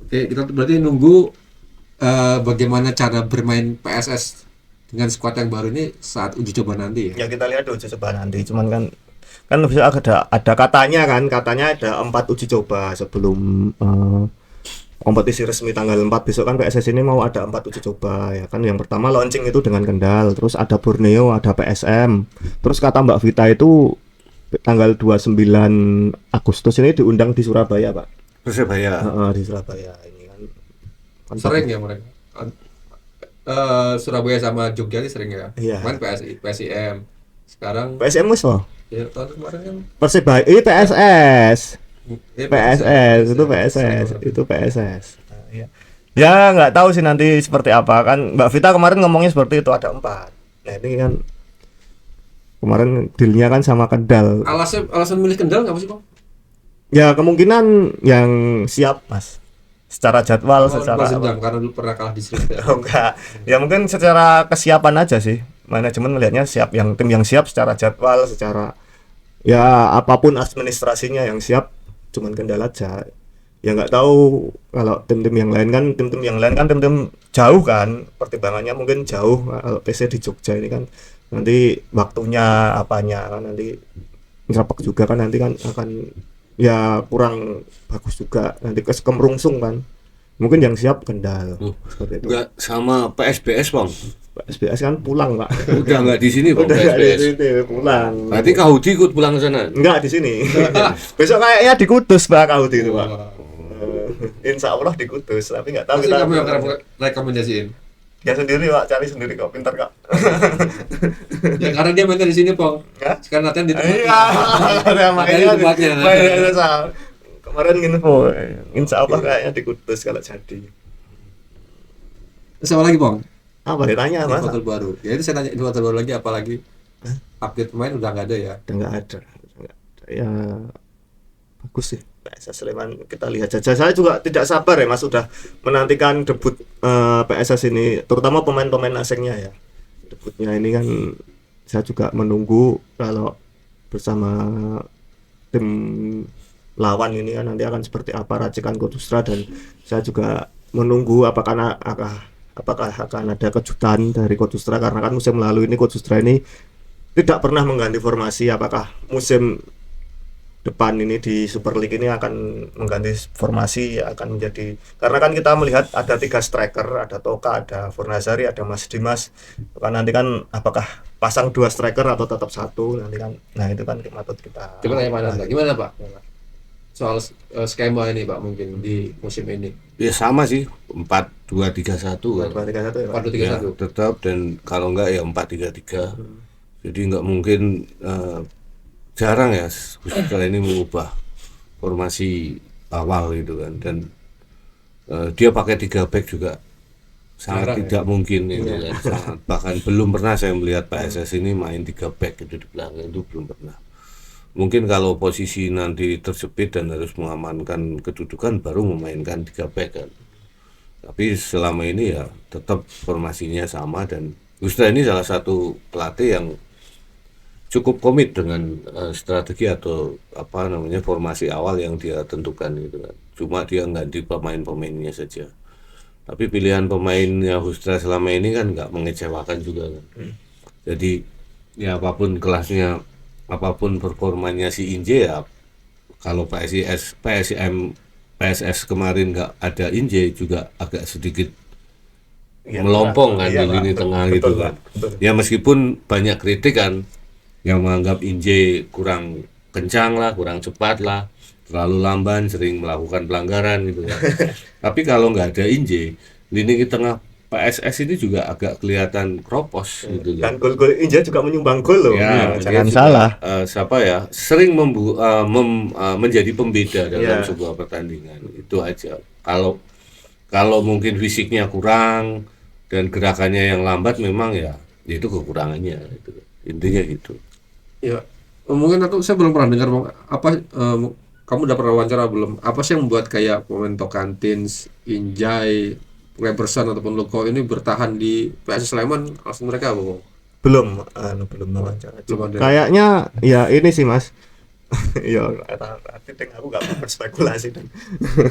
Oke, kita berarti nunggu bagaimana cara bermain PSS dengan skuad yang baru ini saat uji coba nanti ya. Ya kita lihat uji coba nanti. Cuman kan bisa ada katanya ada 4 uji coba sebelum kompetisi resmi tanggal 4 besok kan. PSS ini mau ada 4 uji coba ya kan. Yang pertama launching itu dengan Kendal, terus ada Borneo, ada PSM. Terus kata Mbak Vita itu tanggal 29 Agustus ini diundang di Surabaya, Pak. Persebaya. Di Surabaya ini kan. Sering ya mereka. Surabaya sama Jogja ini sering ya. Iya. Main PSIM. Sekarang PSM wis loh. ya tahun kemarin kan Persebaya ini PSS. Itu Sering. PSS. Iya. Ya nggak tahu sih nanti seperti apa kan. Mbak Vita kemarin ngomongnya seperti itu ada 4. Nah ini kan kemarin dealnya kan sama Kendal. Alasan milih Kendal nggak sih, Bang? Ya kemungkinan yang siap, Mas. Secara jadwal, secara dendam karena dulu pernah kalah di Sriwijaya. Oh, enggak. Ya mungkin secara kesiapan aja sih. Manajemen melihatnya siap, tim yang siap secara jadwal, secara Ya apapun administrasinya yang siap, cuman kendala aja. Ya nggak tahu kalau tim-tim yang lain kan, tim-tim jauh kan, pertimbangannya mungkin jauh. Kalau PC di Jogja ini kan nanti waktunya apanya kan nanti ngerapak juga kan, nanti kan akan ya kurang bagus juga, nanti kemerungsung kan. Mungkin yang siap Kendal seperti itu. Enggak sama PSBS, Bang. SBS kan pulang Pak. Udah enggak di sini, Bang, Udah nggak di PSBS. sini, pulang. Berarti Kahudi ikut pulang ke sana. Enggak di sini. Besok kayaknya di Kudus Pak Kaudi itu Pak. Insya Allah di Kudus, tapi nggak tahu Pasti kita. kamu yang rekomendasiin. Ya sendiri Pak, cari sendiri kok, pintar kok. Ya karena dia mainnya di sini, Pong. Hah? Sekarang latihan di tempat. Iya, ada makanya tempatnya. makanya salah. Kemarin info, insya Allah kayaknya di Kudus kalau jadi. Terus apa lagi, Pong? Apa ditanya Mas? Info terbaru. Ya itu saya tanya info terbaru lagi, apalagi update pemain udah nggak ada ya. Udah nggak ada. Ya bagus sih PSS Sleman, kita lihat saja. Saya juga tidak sabar ya Mas, sudah menantikan debut PSS ini, terutama pemain-pemain asingnya ya. Debutnya ini kan saya juga menunggu kalau bersama tim lawan ini kan nanti akan seperti apa racikan Kotustra, dan saya juga menunggu apakah akan ada kejutan dari Kotustra, karena kan musim lalu ini Kotustra ini tidak pernah mengganti formasi. Apakah musim depan ini di Super League ini akan mengganti formasi, akan menjadi, karena kan kita melihat ada 3 striker, ada Toka, ada Fornazari, ada Mas Dimas. Kan nanti kan apakah pasang 2 striker atau tetap 1 nanti kan, nah itu kan patut kita. Coba tanya Pak Nanda, gimana Pak? Soal skema ini Pak, mungkin di musim ini. Ya sama sih, 4-2-3-1 kan. 2-3-1 ya Pak. 4-2-3-1. Ya, tetap, dan kalau enggak ya 4-3-3. Jadi enggak mungkin, jarang ya kali ini mengubah formasi awal gitu kan, dan dia pakai 3 back juga sangat Jarang, tidak mungkin itu kan. Sangat, bahkan belum pernah saya melihat PSS ini main 3 back itu di belakang, itu belum pernah. Mungkin kalau posisi nanti terjepit dan harus mengamankan kedudukan baru memainkan 3 back kan. Tapi selama ini ya tetap formasinya sama, dan Gustra ini salah satu pelatih yang cukup komit dengan strategi atau apa namanya formasi awal yang dia tentukan gitu kan. Cuma dia nggak di pemain-pemainnya saja. Tapi pilihan pemainnya Gustra selama ini kan nggak mengecewakan juga kan. Jadi ya apapun kelasnya, apapun performanya si Inje, ya kalau PSS kemarin nggak ada Inje juga agak sedikit Iya, melompong kan iya, di lini Pak. tengah Betul, gitu Pak. kan. Betul. Ya meskipun banyak kritik kan yang menganggap Inje kurang kencang lah, kurang cepat lah, terlalu lamban, sering melakukan pelanggaran gitu kan. Tapi kalau nggak ada Inje, lini tengah PSS ini juga agak kelihatan kropos gitu kan. Dan gol-gol Inja juga menyumbang gol loh. Ya, Jangan dia juga, salah. siapa ya, sering menjadi pembeda dalam Ya. sebuah pertandingan. Itu aja. Kalau mungkin fisiknya kurang dan gerakannya yang lambat, memang ya itu kekurangannya itu. Intinya gitu. Ya, mungkin saya belum pernah dengar Bang, apa kamu udah pernah wawancara belum? Apa sih yang membuat kayak pemain Tokantins, Injai, Leberson ataupun Luko ini bertahan di PSS Sleman? Alasan mereka apa, Bang? Belum wawancara. Belum ada. Kayaknya ya ini sih Mas. Ya, titik aku nggak mau berspekulasi dan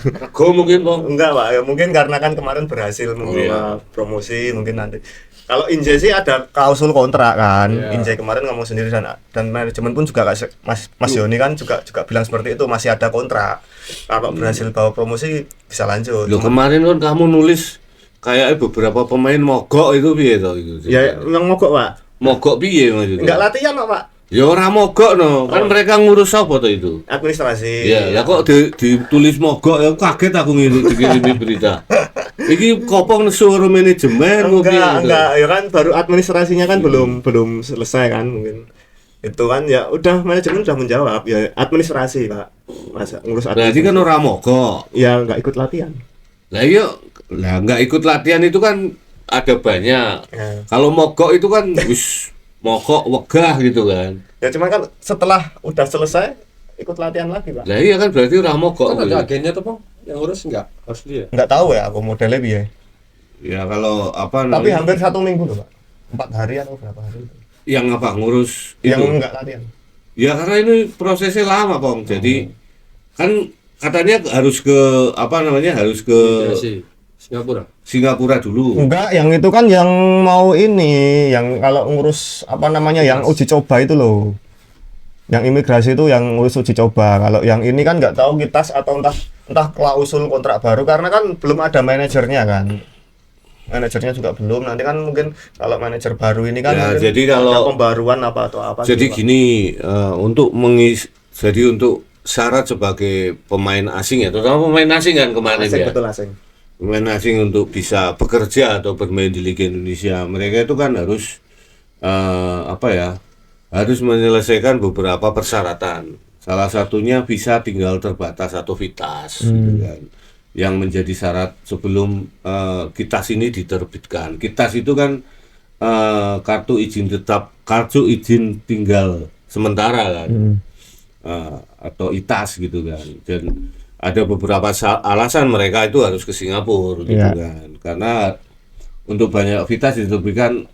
Rego mungkin Bang. enggak Pak, ya, mungkin karena kan kemarin berhasil membawa promosi, mungkin nanti. Kalau Injai sih ada klausul kontrak kan. Iya. Injai kemarin ngomong sendiri, dan manajemen pun juga Mas Yoni kan juga bilang seperti itu, masih ada kontrak. Kalau berhasil bawa promosi bisa lanjut. Loh, Cuma- kemarin kan kamu nulis kayak beberapa pemain mogok itu piye to itu? ya memang mogok Pak. Mogok piye maksudnya? Enggak latihan kok Pak. Ya ora mogok no, kan mereka ngurus apa to itu? Administrasi. Ya, lah kok ditulis mogok, ya kaget aku dikirimi berita. Iki kopong nesu karo manajemen kok piye gitu. Enggak, ya kan baru administrasinya kan belum selesai kan, mungkin. Itu kan ya udah, manajemen sudah menjawab, ya administrasi Pak. Masa ngurus Berarti kan ora mogok. ya enggak ikut latihan. Lah iya, lah nggak ikut latihan itu kan ada banyak. Ya. Kalau mogok itu kan wis mogok wegah gitu kan. Ya cuman kan setelah udah selesai ikut latihan lagi Pak. Lah iya kan berarti ora mogok. Kan ada gitu. agennya tuh, Bang, yang ngurus enggak? Harus dia. Enggak tahu ya aku modelnya piye. Ya kalau apa Tapi namanya, hampir 1 minggu loh Pak. 4 hari atau berapa hari. yang apa ngurus Yang itu. enggak latihan. Ya karena ini prosesnya lama, Bang. Jadi kan katanya harus ke harus ke Imigrasi Singapura. Singapura dulu. Enggak, yang itu kan yang mau ini, yang kalau ngurus yang uji coba itu loh. Yang imigrasi itu yang ngurus uji coba. Kalau yang ini kan nggak tahu kitas atau entah klausul kontrak baru karena kan belum ada manajernya kan. Manajernya juga belum. Nanti kan mungkin kalau manajer baru ini kan Ya, mungkin jadi ada kalau pembaruan apa atau apa jadi gitu, Pak. gini untuk syarat sebagai pemain asing ya, terutama pemain asing kan kemarin Asing, ya. betul asing. Pemain asing untuk bisa bekerja atau bermain di Liga Indonesia, mereka itu kan harus harus menyelesaikan beberapa persyaratan. Salah satunya visa tinggal terbatas atau VITAS, gitu kan. Yang menjadi syarat sebelum KITAS ini diterbitkan. KITAS itu kan kartu izin tinggal sementara kan. Atau ITAS gitu kan. Dan ada beberapa alasan mereka itu harus ke Singapura gitu kan. Karena untuk banyak VITAS diterbitkan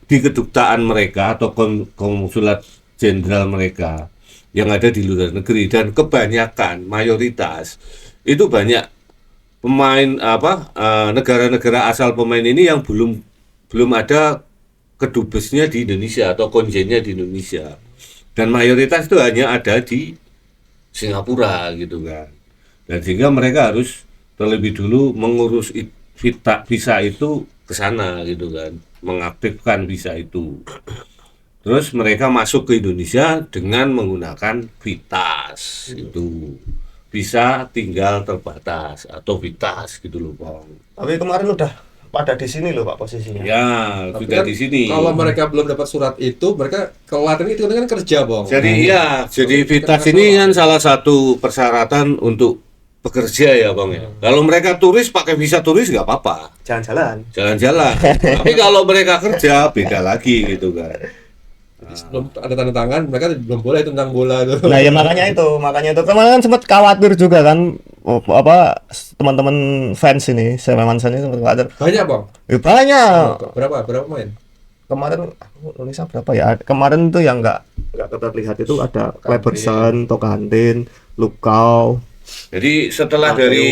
di kedutaan mereka atau konsulat jenderal mereka yang ada di luar negeri, dan kebanyakan mayoritas itu banyak pemain negara-negara asal pemain ini yang belum ada kedubesnya di Indonesia atau konjennya di Indonesia, dan mayoritas itu hanya ada di Singapura gitu kan. Dan sehingga mereka harus terlebih dulu mengurus visa itu ke sana gitu kan, mengaktifkan visa itu. Terus mereka masuk ke Indonesia dengan menggunakan VITAS itu, visa tinggal terbatas atau VITAS gitu loh, Bang. Tapi kemarin udah pada di sini loh Pak posisinya. Ya, Tapi sudah kan di sini. Kalau mereka belum dapat surat itu, mereka kelar itu kan kerja, Bang. Jadi VITAS ini kan salah satu persyaratan untuk bekerja ya, Bang ya. Kalau mereka turis pakai visa turis nggak apa-apa, Jalan-jalan. jalan-jalan. Tapi kalau mereka kerja beda lagi gitu kan. Belum ada tanda tangan, mereka belum boleh tentang bola tuh. Nah ya makanya itu kemarin kan sempat khawatir juga kan, teman-teman fans ini Sleman ini sempat khawatir. Banyak, Bang. Ya, banyak. Berapa main? Kemarin Indonesia berapa ya? Kemarin tuh yang nggak terlihat itu ada Kleberson, Tokantin, Lukau. Jadi setelah Mateus. dari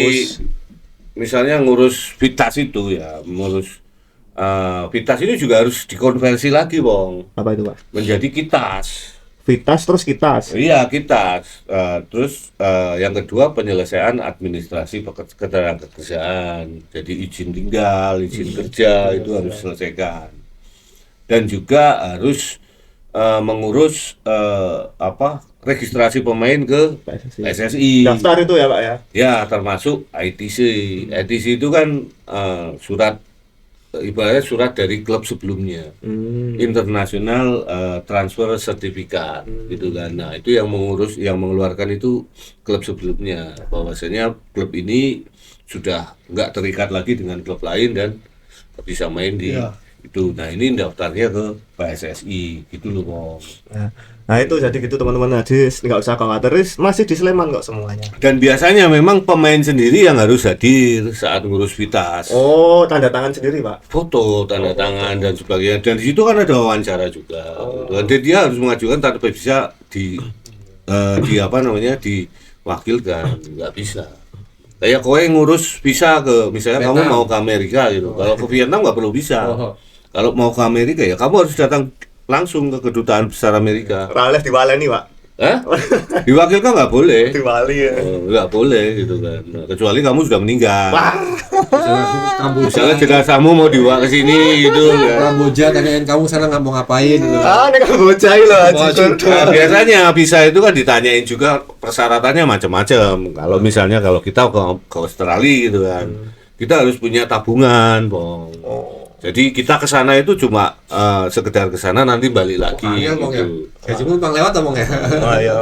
misalnya ngurus VITAS itu ya, ngurus VITAS ini juga harus dikonversi lagi, Bang, Apa itu Pak? menjadi KITAS. Vitas terus Kitas. Iya, KITAS. Terus yang kedua penyelesaian administrasi ketenagakerjaan. Jadi izin tinggal, izin kerja itu harus selesaikan. Dan juga harus mengurus registrasi pemain ke PSSI. Daftar itu ya Pak ya? Ya, termasuk ITC. ITC itu kan ibaratnya surat dari klub sebelumnya, International Transfer Certificate gitu kan. Nah, itu yang mengeluarkan itu klub sebelumnya, bahwasanya klub ini sudah nggak terikat lagi dengan klub lain dan bisa main di itu. Nah, ini daftarnya ke PSSI gitu loh, Bang. Nah itu jadi gitu teman-teman, jadi nggak usah khawatir, masih di Sleman kok semuanya. Dan biasanya memang pemain sendiri yang harus hadir saat ngurus VITAS. Oh, tanda tangan sendiri Pak? Foto, tanda tangan dan sebagainya. Dan di situ kan ada wawancara juga. Dan dia harus mengajukan tanpa bisa diwakilkan, nggak bisa. Kayak kowe ngurus visa ke misalnya kamu Vietnam. mau ke Amerika gitu. Kalau ke Vietnam nggak perlu bisa. Kalau mau ke Amerika ya kamu harus datang langsung ke kedutaan besar Amerika. Rales diwaleni Pak? Hah? Diwakilkan nggak boleh. Diwali ya. Nggak boleh gitu kan. Nah, kecuali kamu sudah meninggal. Misalnya jenazahmu mau dibawa ke sini gitu kan. Kamboja tanyain kamu sana nggak mau ngapain gitu. Ini kan bocah loh Nah, biasanya visa itu kan ditanyain juga persyaratannya macam-macam. Kalau misalnya kalau kita ke Australia gitu kan, kita harus punya tabungan, Bang. Jadi kita ke sana itu cuma sekedar ke sana nanti balik lagi. Bang ya. Gitu. Gajimu bang lewat Bang ya. Ayo.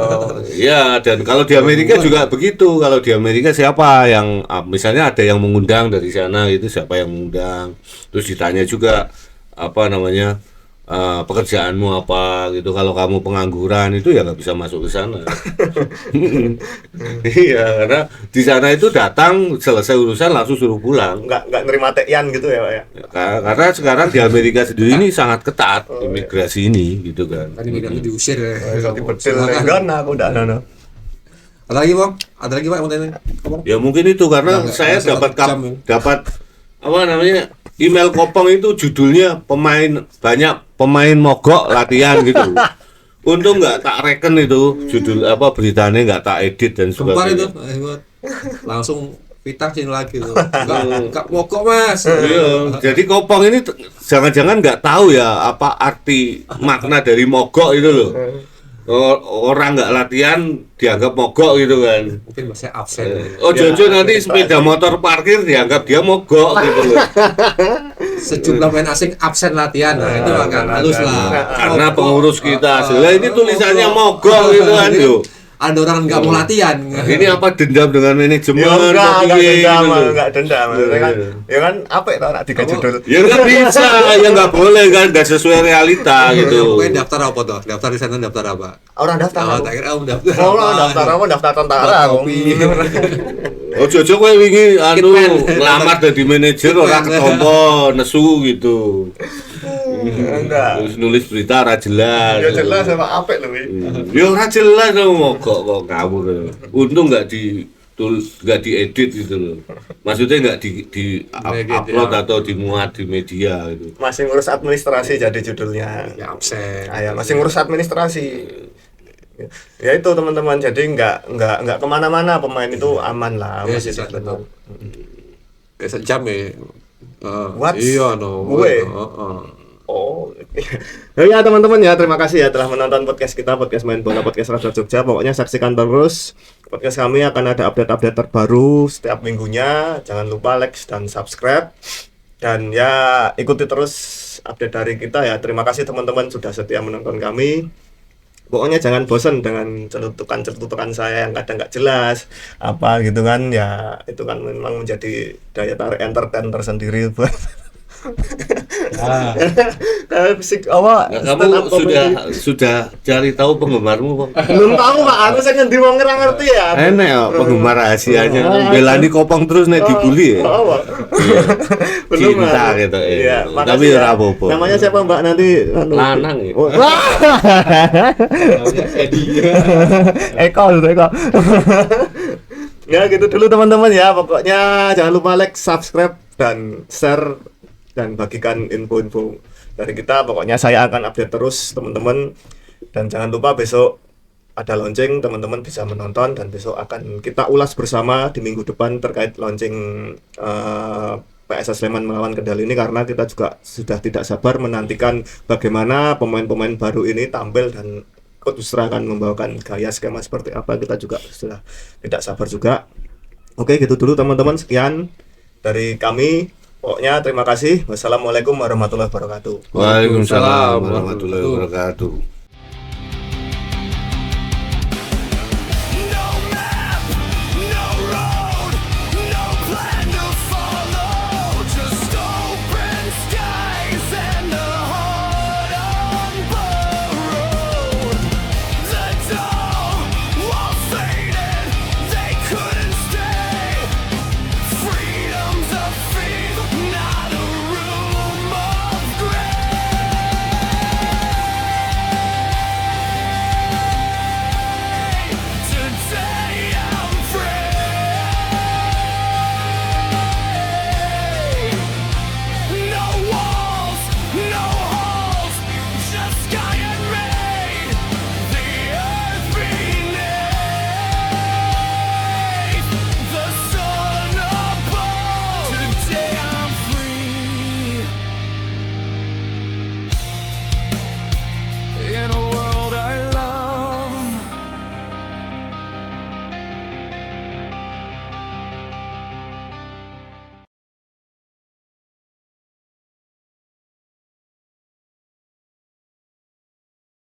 Ya, dan kalau di Amerika juga begitu. Kalau di Amerika siapa yang misalnya ada yang mengundang dari sana itu siapa yang mengundang. Terus ditanya juga pekerjaanmu apa gitu. Kalau kamu pengangguran itu ya nggak bisa masuk ke sana. Iya, karena di sana itu datang selesai urusan langsung suruh pulang. Nggak nerima tekian gitu ya Pak ya. Karena sekarang di Amerika sendiri ini sangat ketat imigrasi ini gitu kan. Tadi migrasi diusir ya. Betul kan aku udah no. Ada lagi bang? Ada lagi pak yang mau tanya? Bang? Ya mungkin itu karena Nggak, saya nggak dapat satu jam, ya. dapat apa namanya email Kopong itu judulnya banyak pemain mogok latihan gitu. Untung nggak tak reken itu judul apa beritanya nggak tak edit dan Sumpah itu, sebagainya. langsung Vita sini lagi tuh. Enggak pokok mas. Iya, jadi Kopong ini jangan-jangan nggak tahu ya apa arti makna dari mogok itu loh. Orang nggak latihan dianggap mogok gitu kan. Mungkin masih absen. Oh Jojo nanti sepeda motor parkir dianggap dia mogok gitu loh. Sejumlah pemain asing absen latihan, nah itu agak halus lah. Karena pengurus kita hasilnya ini tulisannya mogok gitu kan yo. Ada orang nggak mau latihan. Ini apa dendam dengan manajemen? Ya enggak piye dendam, gitu loh. enggak dendam. Maksudnya kan, ya kan apa itu anak tiga judul. Ya nggak bisa, ya nggak boleh kan, nggak sesuai realita gitu. Pokoknya daftar apa tuh? Daftar di sana daftar apa? Orang daftar. Oh, aku. tak kira daftar. Oh, daftar apa? Daftar tentara. Buat aku. kopi. Oh Jojo kowe wingi anu Kitman. ngelamar dadi manajer ora ketompo nesu gitu. Enggak. Terus nulis berita ora jelas. Ya jelas sama apik lho iki. Ya ora jelas dong mogok kok kamu. Untung nggak nggak diedit gitu loh. Maksudnya nggak upload atau dimuat di media gitu. Masih ngurus administrasi jadi judulnya. Ya absen. Ah, ya, masih ngurus administrasi. Ya itu teman-teman, jadi nggak kemana-mana, pemain itu aman lah, Ya, masih sisa di tetap. Ya sejam ya. What? Iya no. Gue? Oh, ya teman-teman ya, terima kasih ya telah menonton podcast kita, podcast Main Bola, podcast Radar Jogja. Pokoknya saksikan terus podcast kami, akan ada update-update terbaru setiap minggunya. Jangan lupa like dan subscribe, dan ya ikuti terus update dari kita ya. Terima kasih teman-teman sudah setia menonton kami. Pokoknya jangan bosan dengan celutukan saya yang kadang nggak jelas apa gitu kan ya, itu kan memang menjadi daya tarik entertain tersendiri buat fisik apa Nah, stand kamu up comedy. sudah cari tahu penggemarmu Bang? Belum tahu Pak, aku saya ngendi wong ngira ngerti ya. Enak ya penggemar rahasianya. Belani Kopong terus nek dibully ya. Oh, Pak. Belum Cinta Pak. gitu ya. Iya, makasih Tapi ya. ora apa-apa. Namanya siapa Mbak nanti? Anu. Lanang ya. Oh, Edi. Eko. Ya gitu dulu teman-teman ya. Pokoknya jangan lupa like, subscribe, dan share, dan bagikan info-info dari kita. Pokoknya saya akan update terus teman-teman, dan jangan lupa besok ada launching, teman-teman bisa menonton, dan besok akan kita ulas bersama di minggu depan terkait launching PSS Sleman melawan Kendal ini, karena kita juga sudah tidak sabar menantikan bagaimana pemain-pemain baru ini tampil, dan Coach Usra akan membawakan gaya skema seperti apa. Kita juga sudah tidak sabar juga. Oke, gitu dulu teman-teman, sekian dari kami. Pokoknya terima kasih. Wassalamualaikum warahmatullahi wabarakatuh. Waalaikumsalam warahmatullahi wabarakatuh.